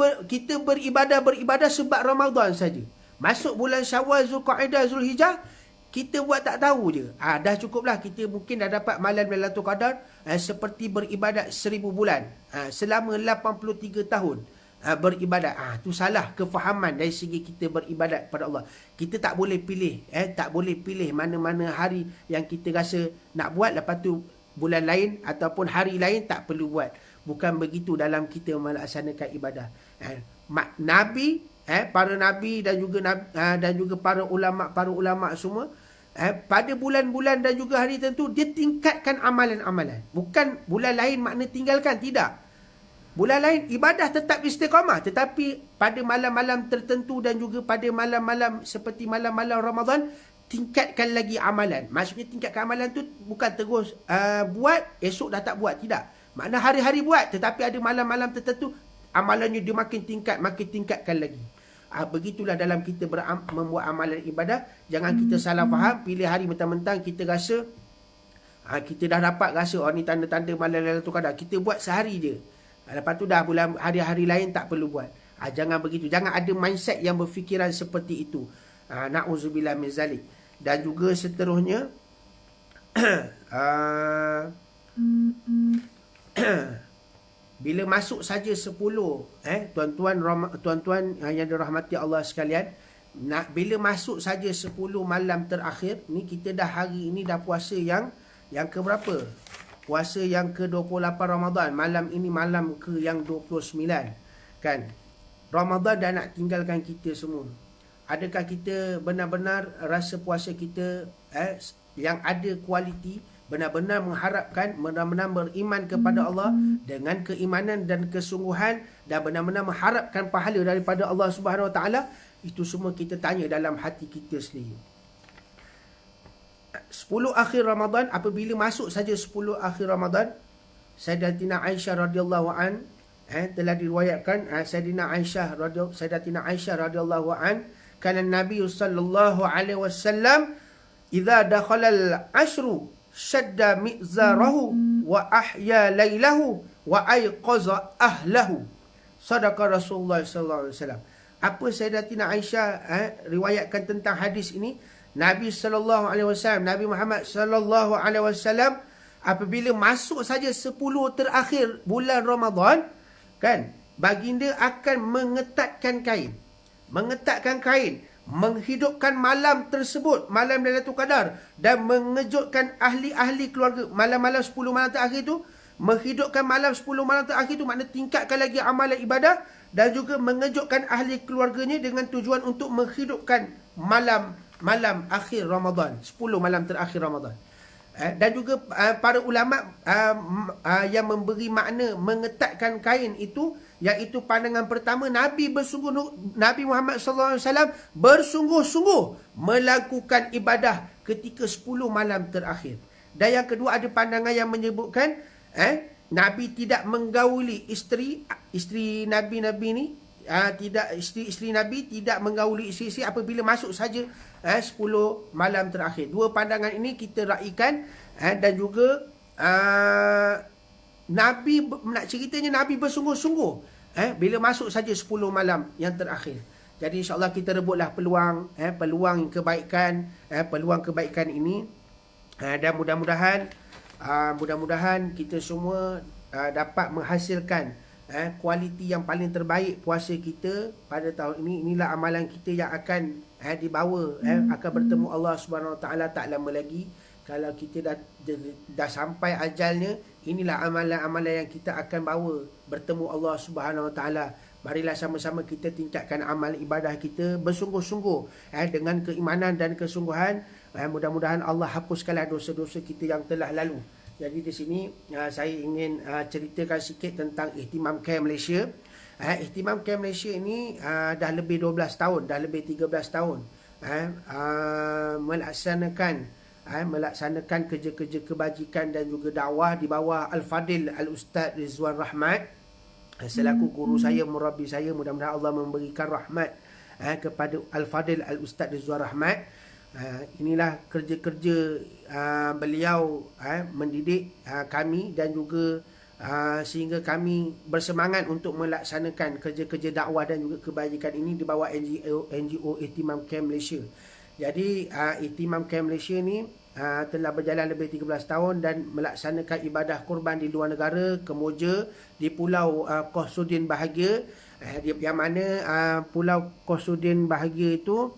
beribadah sebab Ramadan saja. Masuk bulan Syawal, Zulqaidah, Zulhijjah, kita buat tak tahu je. Dah cukuplah. Kita mungkin dah dapat malam Lailatul Qadar, seperti beribadat 1000 bulan. Selama 83 tahun beribadat. Tu salah kefahaman dari segi kita beribadat kepada Allah. Kita tak boleh pilih. Tak boleh pilih mana-mana hari yang kita rasa nak buat, lepas tu bulan lain ataupun hari lain tak perlu buat. Bukan begitu dalam kita melaksanakan ibadah. Nabi, para nabi dan juga para ulama semua, pada bulan-bulan dan juga hari tertentu dia tingkatkan amalan-amalan. Bukan bulan lain makna tinggalkan, tidak. Bulan lain ibadah tetap istiqamah, tetapi pada malam-malam tertentu dan juga pada malam-malam seperti malam-malam Ramadan, tingkatkan lagi amalan. Maksudnya tingkatkan amalan tu bukan terus buat, esok dah tak buat, tidak. Makna hari-hari buat, tetapi ada malam-malam tertentu amalannya dia makin tingkatkan lagi. Begitulah dalam kita membuat amalan ibadah. Jangan kita salah faham, pilih hari mentang-mentang kita rasa kita dah dapat rasa ni tanda-tanda malam Lailatul Qadar, kita buat sehari je. Lepas tu dah bulan hari-hari lain tak perlu buat. Jangan begitu. Jangan ada mindset yang berfikiran seperti itu. Na'udzubillah min zalik. Dan juga seterusnya bila masuk saja 10, tuan-tuan yang dirahmati Allah sekalian, bila masuk saja 10 malam terakhir ni, kita dah hari ini dah puasa yang ke berapa? Puasa yang ke-28 Ramadan. Malam ini malam ke yang 29. Kan? Ramadan dah nak tinggalkan kita semua. Adakah kita benar-benar rasa puasa kita yang ada kualiti, benar-benar mengharapkan, benar-benar beriman kepada Allah dengan keimanan dan kesungguhan, dan benar-benar mengharapkan pahala daripada Allah Subhanahu Wa Taala? Itu semua kita tanya dalam hati kita sendiri. 10 akhir Ramadan, apabila masuk saja 10 akhir Ramadan, Sayyidatina Aisyah radhiyallahu an telah diriwayatkan, Sayyidatina Aisyah radhiyallahu an, kana Nabi sallallahu alaihi wasallam idza dakhala al-ashru syadda mi'zarahu wa ahya lailahu wa ayqaza ahlahu. Sadaqa Rasulullah sallallahu alaihi wasallam. Apa Sayyidatina Aisyah riwayatkan tentang hadis ini? Nabi sallallahu alaihi wasallam, Nabi Muhammad sallallahu alaihi wasallam, apabila masuk saja 10 terakhir bulan Ramadan, kan, baginda akan mengetatkan kain, menghidupkan malam tersebut, malam Lailatul Qadar, dan mengejutkan ahli-ahli keluarga. Malam-malam 10 malam terakhir tu, menghidupkan malam 10 malam terakhir tu makna tingkatkan lagi amalan ibadah, dan juga mengejutkan ahli keluarganya dengan tujuan untuk menghidupkan malam akhir Ramadan, 10 malam terakhir Ramadan. Dan juga para ulama yang memberi makna mengetatkan kain itu, iaitu pandangan pertama, Nabi Muhammad sallallahu alaihi wasallam bersungguh-sungguh melakukan ibadah ketika 10 malam terakhir. Dan yang kedua, ada pandangan yang menyebutkan Nabi tidak menggauli isteri Nabi ni, isteri Nabi tidak menggauli isteri apabila masuk saja 10 malam terakhir. Dua pandangan ini kita raikan, dan juga Nabi nak ceritanya Nabi bersungguh-sungguh bila masuk saja 10 malam yang terakhir. Jadi insya-Allah kita rebutlah peluang kebaikan ini, dan mudah-mudahan kita semua dapat menghasilkan kualiti yang paling terbaik puasa kita pada tahun ini. Inilah amalan kita yang akan dibawa, akan bertemu Allah Subhanahu Wa Taala tak lama lagi. Kalau kita dah sampai ajalnya, inilah amalan-amalan yang kita akan bawa bertemu Allah Subhanahu Wa Taala. Marilah sama-sama kita tingkatkan amal ibadah kita bersungguh-sungguh dengan keimanan dan kesungguhan. Mudah-mudahan Allah hapuskanlah dosa-dosa kita yang telah lalu. Jadi di sini saya ingin ceritakan sikit tentang Ihtimam Care Malaysia. Ihtimam Care Malaysia ini dah lebih 12 tahun, dah lebih 13 tahun melaksanakan kerja-kerja kebajikan dan juga dakwah di bawah Al-Fadil Al-Ustaz Rizwan Rahmat selaku guru saya, murabbi saya. Mudah-mudahan Allah memberikan rahmat kepada Al-Fadil Al-Ustaz Rizwan Rahmat. Inilah kerja-kerja beliau mendidik kami dan juga sehingga kami bersemangat untuk melaksanakan kerja-kerja dakwah dan juga kebajikan ini di bawah NGO Ihtimam Care Malaysia. Jadi Ihtimam Care Malaysia ni telah berjalan lebih 13 tahun dan melaksanakan ibadah kurban di luar negara, Kemboja, di Pulau Qasudin Bahagia, yang mana Pulau Qasudin Bahagia itu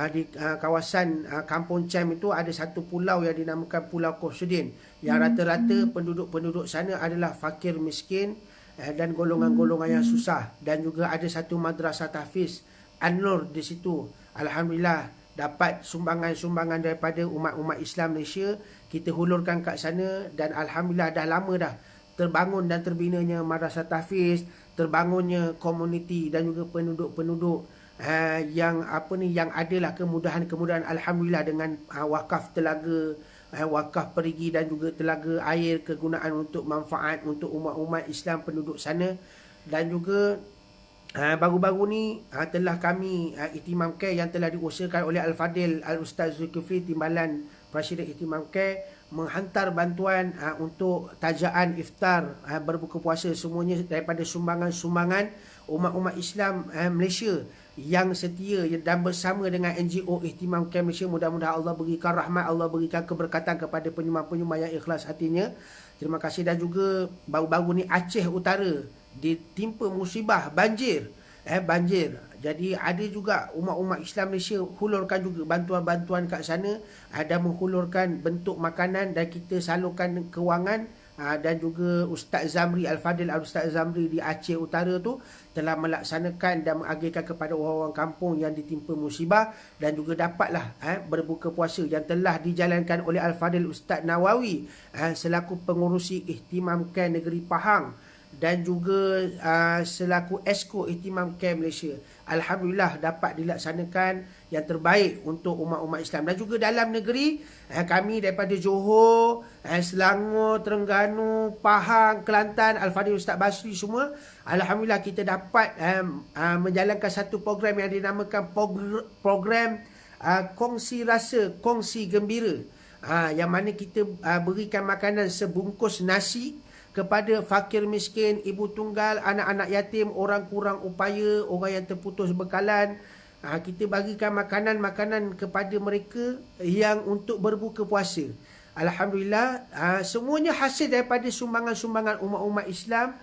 di kawasan Kampung Cham itu ada satu pulau yang dinamakan Pulau Qasudin, yang rata-rata penduduk-penduduk sana adalah fakir miskin dan golongan-golongan yang susah, dan juga ada satu madrasah tahfiz An-Nur di situ. Alhamdulillah dapat sumbangan-sumbangan daripada umat-umat Islam Malaysia, kita hulurkan kat sana, dan alhamdulillah dah lama dah terbangun dan terbinanya madrasah tahfiz, terbangunnya komuniti dan juga penduduk-penduduk yang adalah kemudahan-kemudahan, alhamdulillah, dengan wakaf telaga, wakaf perigi dan juga telaga air, kegunaan untuk manfaat untuk umat-umat Islam penduduk sana. Dan juga baru-baru ni telah kami Ihtimam Care yang telah diusahakan oleh Al-Fadil Al-Ustaz Zulkifli, Timbalan Presiden Ihtimam Care, menghantar bantuan untuk tajaan iftar berbuka puasa, semuanya daripada sumbangan-sumbangan umat-umat Islam Malaysia yang setia dan bersama dengan NGO Ihtimam Care Malaysia. Mudah-mudahan Allah berikan rahmat, Allah berikan keberkatan kepada penyumbang-penyumbang yang ikhlas hatinya. Terima kasih. Dan juga baru-baru ni Aceh Utara ditimpa musibah banjir. Jadi ada juga umat-umat Islam Malaysia hulurkan juga bantuan-bantuan kat sana, dan menghulurkan bentuk makanan, dan kita salurkan kewangan. Dan juga Ustaz Zamri, Al-Fadil Al-Ustaz Zamri di Aceh Utara tu telah melaksanakan dan mengagihkan kepada orang-orang kampung yang ditimpa musibah, dan juga dapatlah berbuka puasa yang telah dijalankan oleh Al-Fadil Ustaz Nawawi selaku pengurusi Ihtimam Care Negeri Pahang, dan juga selaku Esko Ihtimam Care Malaysia. Alhamdulillah dapat dilaksanakan yang terbaik untuk umat-umat Islam. Dan juga dalam negeri, kami daripada Johor, Selangor, Terengganu, Pahang, Kelantan, Al-Fadil Ustaz Basri semua, alhamdulillah kita dapat menjalankan satu program yang dinamakan program Kongsi Rasa, Kongsi Gembira, yang mana kita berikan makanan sebungkus nasi kepada fakir miskin, ibu tunggal, anak-anak yatim, orang kurang upaya, orang yang terputus bekalan. Kita bagikan makanan-makanan kepada mereka yang untuk berbuka puasa. Alhamdulillah, semuanya hasil daripada sumbangan-sumbangan umat-umat Islam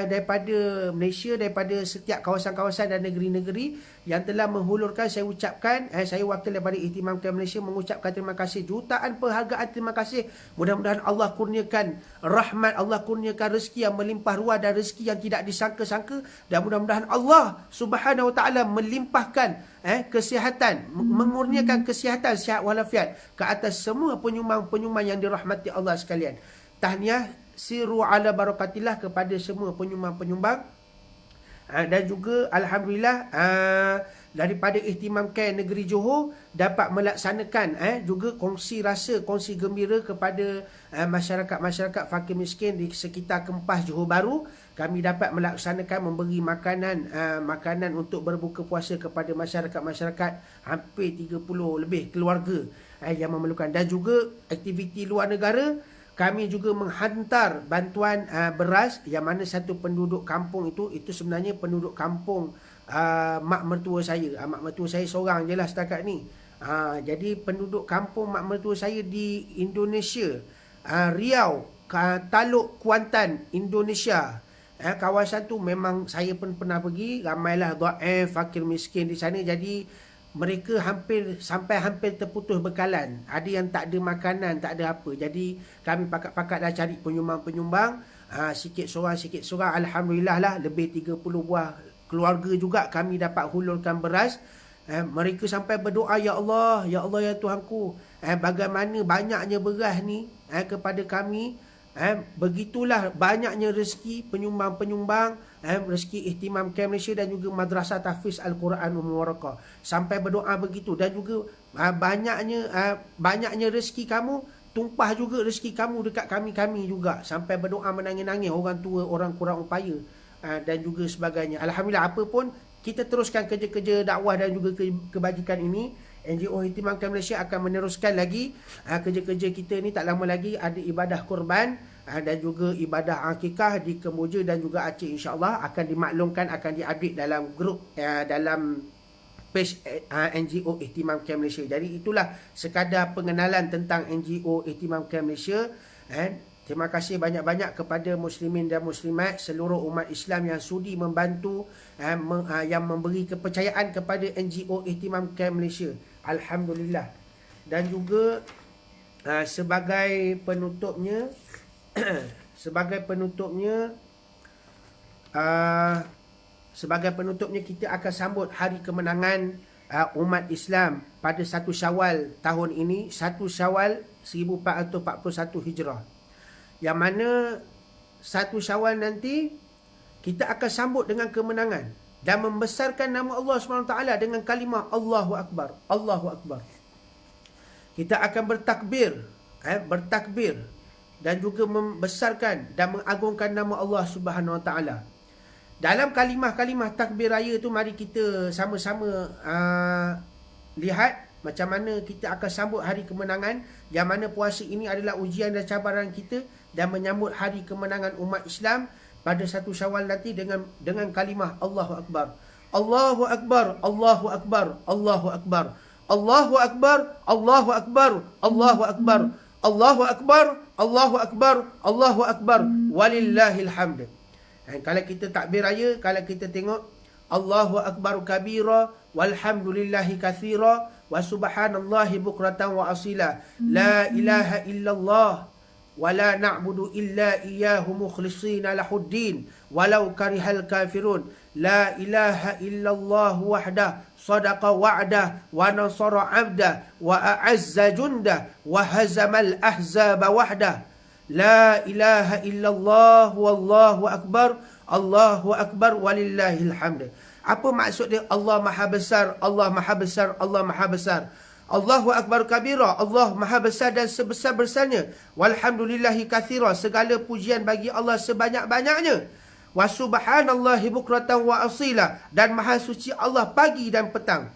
daripada Malaysia, daripada setiap kawasan-kawasan dan negeri-negeri yang telah menghulurkan. Saya ucapkan, saya wakil daripada Ihtimam Care Malaysia mengucapkan terima kasih, jutaan penghargaan terima kasih. Mudah-mudahan Allah kurniakan rahmat, Allah kurniakan rezeki yang melimpah ruah dan rezeki yang tidak disangka-sangka, dan mudah-mudahan Allah Subhanahu Wa Taala melimpahkan kesihatan, mengurniakan kesihatan, sihat walafiat ke atas semua penyumbang-penyumbang yang dirahmati Allah sekalian. Tahniah siru ala barakatillah kepada semua penyumbang-penyumbang. Dan juga alhamdulillah daripada Ihtimam Care Negeri Johor dapat melaksanakan juga kongsi rasa, kongsi gembira kepada masyarakat-masyarakat fakir miskin di sekitar Kempas Johor Bahru. Kami dapat melaksanakan memberi makanan untuk berbuka puasa kepada masyarakat-masyarakat, hampir 30 lebih keluarga yang memerlukan. Dan juga aktiviti luar negara, kami juga menghantar bantuan beras, yang mana satu penduduk kampung itu sebenarnya penduduk kampung mak mertua saya. Mak mertua saya seorang je lah setakat ni. Jadi penduduk kampung mak mertua saya di Indonesia, Riau, Taluk Kuantan, Indonesia, Kawasan tu memang saya pun pernah pergi, ramailah dhaif, fakir miskin di sana. Jadi mereka hampir terputus bekalan. Ada yang tak ada makanan, tak ada apa. Jadi kami pakat-pakat dah cari penyumbang-penyumbang. Sikit seorang. Alhamdulillah lah, lebih 30 buah keluarga juga kami dapat hulurkan beras. Mereka sampai berdoa, ya Allah ya Tuhanku, bagaimana banyaknya beras ni kepada kami. Begitulah banyaknya rezeki penyumbang-penyumbang, rezeki Ihtimam Camp Malaysia dan juga Madrasah Tahfiz Al-Quran Ummul Warakah. Sampai berdoa begitu. Dan juga banyaknya rezeki kamu, tumpah juga rezeki kamu dekat kami juga. Sampai berdoa menangis-nangis orang tua, orang kurang upaya dan juga sebagainya. Alhamdulillah, apa pun kita teruskan kerja-kerja dakwah dan juga kebajikan ini. NGO Ihtimam Camp Malaysia akan meneruskan lagi kerja-kerja kita ni. Tak lama lagi ada ibadah korban dan juga ibadah akikah di Kemboja dan juga Aceh, insya-Allah akan dimaklumkan, akan di-update dalam grup dalam page NGO Ihtimam Camp Malaysia. Jadi itulah sekadar pengenalan tentang NGO Ihtimam Camp Malaysia. Terima kasih banyak-banyak kepada muslimin dan muslimat seluruh umat Islam yang sudi membantu, yang memberi kepercayaan kepada NGO Ihtimam Camp Malaysia. Alhamdulillah. Dan juga sebagai penutupnya kita akan sambut hari kemenangan umat Islam pada 1 Syawal tahun ini, 1 Syawal 1441 Hijrah. Yang mana 1 Syawal nanti kita akan sambut dengan kemenangan dan membesarkan nama Allah SWT dengan kalimah Allahu Akbar. Allahu Akbar. Kita akan bertakbir dan juga membesarkan dan mengagungkan nama Allah Subhanahu Wa Taala. Dalam kalimah-kalimah takbir raya tu, mari kita sama-sama lihat macam mana kita akan sambut hari kemenangan, yang mana puasa ini adalah ujian dan cabaran kita, dan menyambut hari kemenangan umat Islam pada 1 Syawal nanti dengan kalimah Allahu Akbar. Allahu Akbar, Allahu Akbar, Allahu Akbar. Allahu Akbar, Allahu Akbar, Allahu Akbar. Allahu Akbar, Allahu Akbar, Allahu Akbar. Walillahil hamd. Kalau kita takbir raya, kalau kita tengok Allahu Akbar kabira walhamdulillahi katsira wa subhanallahi bukratan wa asila. La ilaha illallah wa la na'budu illa iyyahu mukhlishina lahuddin walau karihal kafirun. La ilaha illallah wahdah sadaqa wa'dah wa nasara 'abdah wa a'azza jundah wa hazamal ahzaba wahdah. La ilaha illallah wallahu akbar, Allahu akbar walillahil hamd. Apa maksud dia Allah Maha Besar, Allah Maha Besar, Allah Maha Besar? Allahu Akbar kabira, Allah Maha Besar dan sebesar-besarnya. Walhamdulillahi katsira, segala pujian bagi Allah sebanyak-banyaknya. Wa subhanallahi bukratan wa asila, dan maha suci Allah pagi dan petang.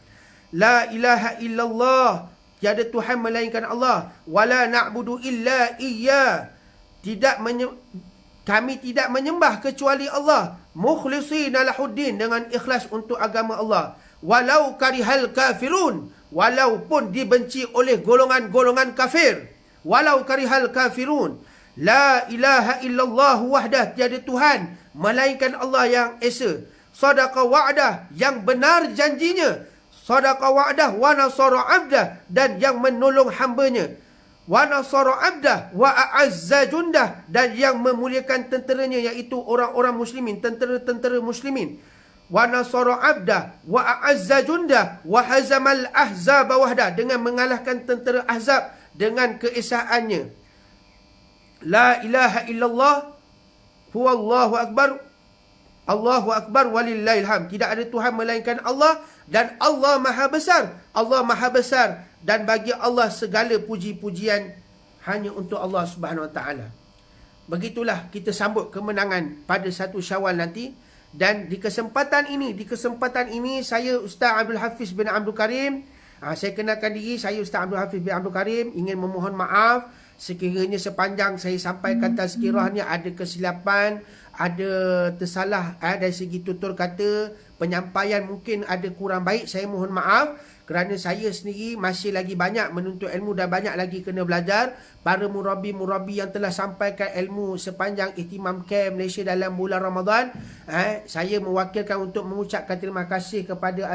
La ilaha illallah, tiada Tuhan melainkan Allah. Wala na'budu illa iyya, kami tidak menyembah kecuali Allah. Mukhlishina lahuddin, dengan ikhlas untuk agama Allah. Walau karihal kafirun, walaupun dibenci oleh golongan-golongan kafir. Walau karihal kafirun. La ilaha illallah wahdah, tiada Tuhan melainkan Allah yang esa. Sadaqa wa'dah, yang benar janjinya. Sadaqa wa'dah wa nasara 'abdah, dan yang menolong hambanya. Wa nasara 'abdah wa a'azza jundah, dan yang memuliakan tenteranya, iaitu orang-orang muslimin, tentera-tentera muslimin. Wa nasara 'abdah wa a'azza jundah wa hazamal ahzaba wahdah, dengan mengalahkan tentera Ahzab dengan keesaannya. La ilaha illallah huwallahu akbar, Allahu akbar walillahil hamd. Tidak ada Tuhan melainkan Allah, dan Allah Maha Besar. Allah Maha Besar, dan bagi Allah segala puji-pujian hanya untuk Allah Subhanahu Wa Taala. Begitulah kita sambut kemenangan pada 1 Syawal nanti. Dan di kesempatan ini saya Ustaz Abdul Hafiz bin Abdul Karim, saya kenalkan diri, saya Ustaz Abdul Hafiz bin Abdul Karim, ingin memohon maaf sekiranya sepanjang saya sampaikan tazkirahnya ada kesilapan, ada tersalah dari segi tutur kata, penyampaian mungkin ada kurang baik, saya mohon maaf. kerana saya sendiri masih lagi banyak menuntut ilmu dan banyak lagi kena belajar. Para murabi-murabi yang telah sampaikan ilmu sepanjang ihtimam camp Malaysia dalam bulan Ramadan, saya mewakilkan untuk mengucapkan terima kasih kepada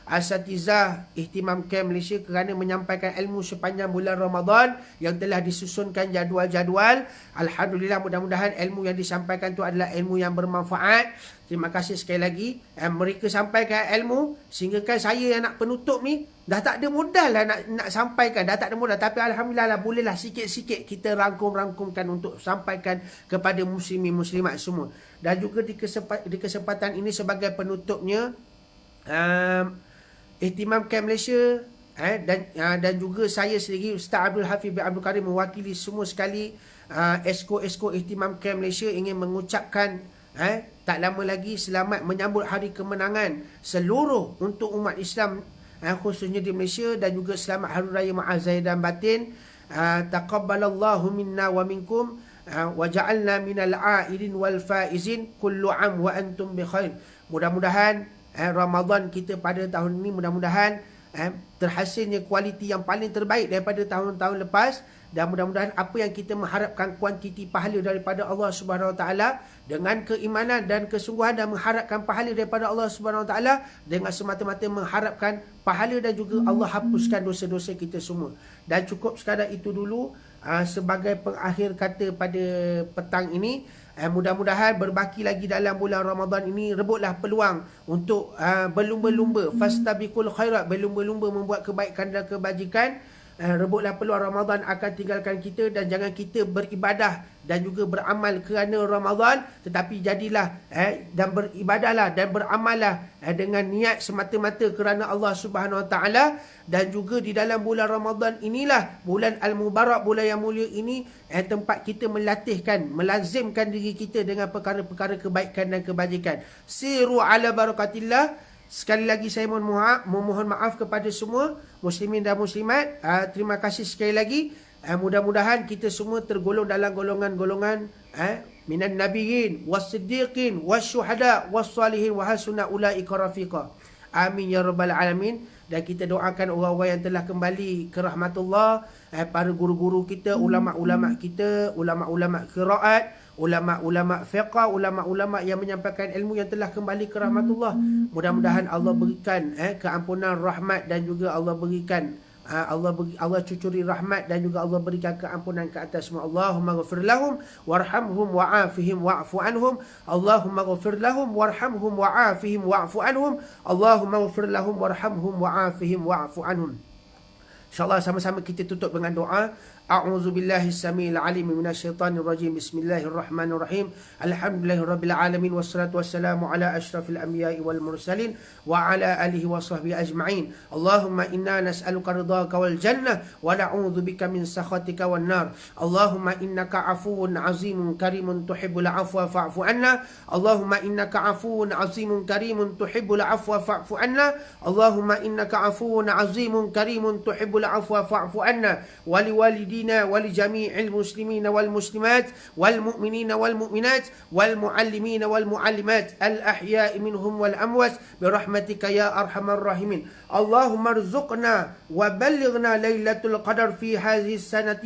Asatizah ihtimam camp Malaysia kerana menyampaikan ilmu sepanjang bulan Ramadan yang telah disusunkan jadual-jadual. Alhamdulillah, mudah-mudahan ilmu yang disampaikan itu adalah ilmu yang bermanfaat. Terima kasih sekali lagi. Mereka sampaikan ilmu sehingga kan saya yang nak penutup ni dah tak ada modal lah nak sampaikan, dah tak ada modal. Tapi Alhamdulillah lah, bolehlah sikit-sikit kita rangkum-rangkumkan untuk sampaikan kepada muslimin muslimat semua. Dan juga di kesempatan ini sebagai penutupnya, ihtimam camp Malaysia dan juga saya sendiri, Ustaz Abdul Hafiz bin Abdul Karim, mewakili semua sekali esko-esko ihtimam camp Malaysia ingin mengucapkan tak lama lagi selamat menyambut hari kemenangan seluruh untuk umat Islam, khususnya di Malaysia, dan juga selamat Hari Raya Maaf Zahir dan Batin. Taqabbalallahu minna wa minkum wa ja'alna minal a'idin wal faizin kullu am wa antum bi khair. Mudah-mudahan Ramadan kita pada tahun ini mudah-mudahan terhasilnya kualiti yang paling terbaik daripada tahun-tahun lepas, dan mudah-mudahan apa yang kita mengharapkan kuantiti pahala daripada Allah Subhanahu Wa Taala dengan keimanan dan kesungguhan, dan mengharapkan pahala daripada Allah Subhanahu Wa Taala dengan semata-mata mengharapkan pahala, dan juga Allah hapuskan dosa-dosa kita semua. Dan cukup sekadar itu dulu sebagai pengakhir kata pada petang ini. Mudah-mudahan berbaki lagi dalam bulan Ramadan ini, rebutlah peluang untuk berlumba-lumba, fastabiqul khairat, berlumba-lumba membuat kebaikan dan kebajikan. Rebutlah peluang Ramadan akan tinggalkan kita, dan jangan kita beribadah dan juga beramal kerana Ramadan, tetapi jadilah dan beribadahlah dan beramallah dengan niat semata-mata kerana Allah Subhanahu Wa Taala. Dan juga di dalam bulan Ramadan inilah, bulan Al-Mubarak, bulan yang mulia ini, tempat kita melatihkan, melazimkan diri kita dengan perkara-perkara kebaikan dan kebajikan. Siru ala barakatillah. Sekali lagi saya memohon maaf kepada semua muslimin dan muslimat. Terima kasih sekali lagi. Mudah-mudahan kita semua tergolong dalam golongan-golongan minan nabiyyin was-siddiqin was-syuhada was-salihin wa hasuna ulaika rafiqa. Amin ya rabbal alamin. Dan kita doakan orang-orang yang telah kembali ke rahmatullah, para guru-guru kita, ulama-ulama kita, ulama-ulama qiraat, ulama-ulama fiqh, ulama-ulama yang menyampaikan ilmu yang telah kembali ke rahmatullah. Mudah-mudahan Allah berikan keampunan, rahmat, dan juga Allah berikan Allah cucuri rahmat, dan juga Allah berikan keampunan ke atas semua. Allahumma ghafir lahum warhamhum wa'afihim wa'fu anhum. Allahumma ghafir lahum warhamhum wa'afihim wa'fu anhum. Allahumma ghafir lahum warhamhum wa'afihim wa'fu anhum. InsyaAllah sama-sama kita tutup dengan doa. A'udzu billahi samiil alim minasyaitonir rajim. Bismillahirrahmanirrahim. Alhamdulillahirabbil alamin wassalatu wassalamu ala asyrafil anbiya'i wal mursalin wa ala alihi wa sahbihi ajma'in. Allahumma inna nas'aluka ridhaka wal jannah wa na'udzu bika min sakhatika wan nar. Allahumma innaka afuwun azimun karimun tuhibbul afwa fa'fu anna. Allahumma innaka afuwun azimun karimun tuhibbul afwa fa'fu anna. Allahumma innaka afuwun azimun karimun tuhibbul afwa fa'fu anna. Wa liwalidina ولجميع المسلمين والمسلمات والمؤمنين والمؤمنات والمعلمين والمعلمات الأحياء منهم والأموات برحمتك يا أرحم الراحمين. اللهم ارزقنا وبلغنا ليلة القدر في هذه السنة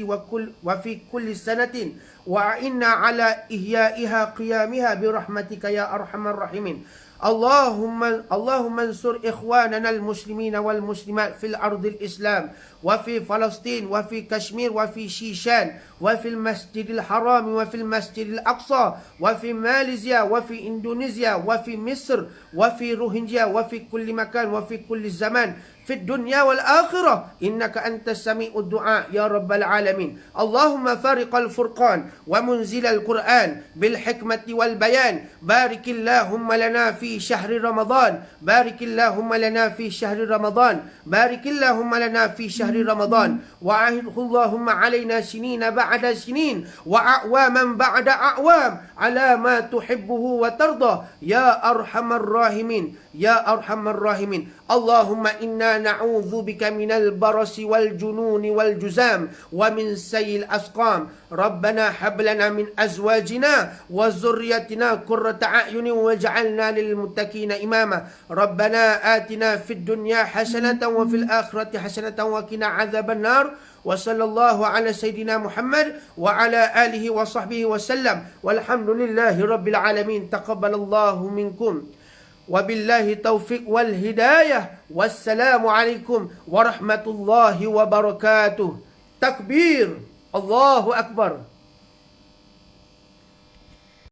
وفي كل سنة وأعنا على إحيائها قيامها برحمتك يا أرحم الراحمين. اللهم انصر إخواننا المسلمين والمسلمات في الأرض الإسلام وفي فلسطين وفي كشمير وفي شيشان وفي المسجد الحرام وفي المسجد الأقصى وفي ماليزيا وفي إندونيسيا وفي مصر وفي روهينجيا وفي كل مكان وفي كل زمان في الدنيا والآخرة إنك أنت السميع الدعاء يا رب العالمين. اللهم فارق الفرقان ومنزل القرآن بالحكمة والبيان. بارك اللهم لنا في شهر رمضان. بارك اللهم لنا في شهر رمضان. بارك اللهم لنا في شهر رمضان. وعهده اللهم علينا سنين بعد سنين وأعواما بعد أعوام على ما تحبه وترضى يا أرحم الراحمين يا أرحم الراحمين. اللهم إنا إنا نعوذ بك من البرص والجنون والجزام ومن سيء الأسقام ربنا هب لنا من أزواجنا وذريتنا قرة أعين واجعلنا للمتقين إماما ربنا آتنا في الدنيا حسنة وفي الآخرة حسنة وقنا عذاب النار وصلى الله على سيدنا محمد وعلى آله وصحبه وسلم والحمد لله رب العالمين تقبل الله منكم وبالله التوفيق والهداية والسلام عليكم ورحمة الله وبركاته تكبير الله أكبر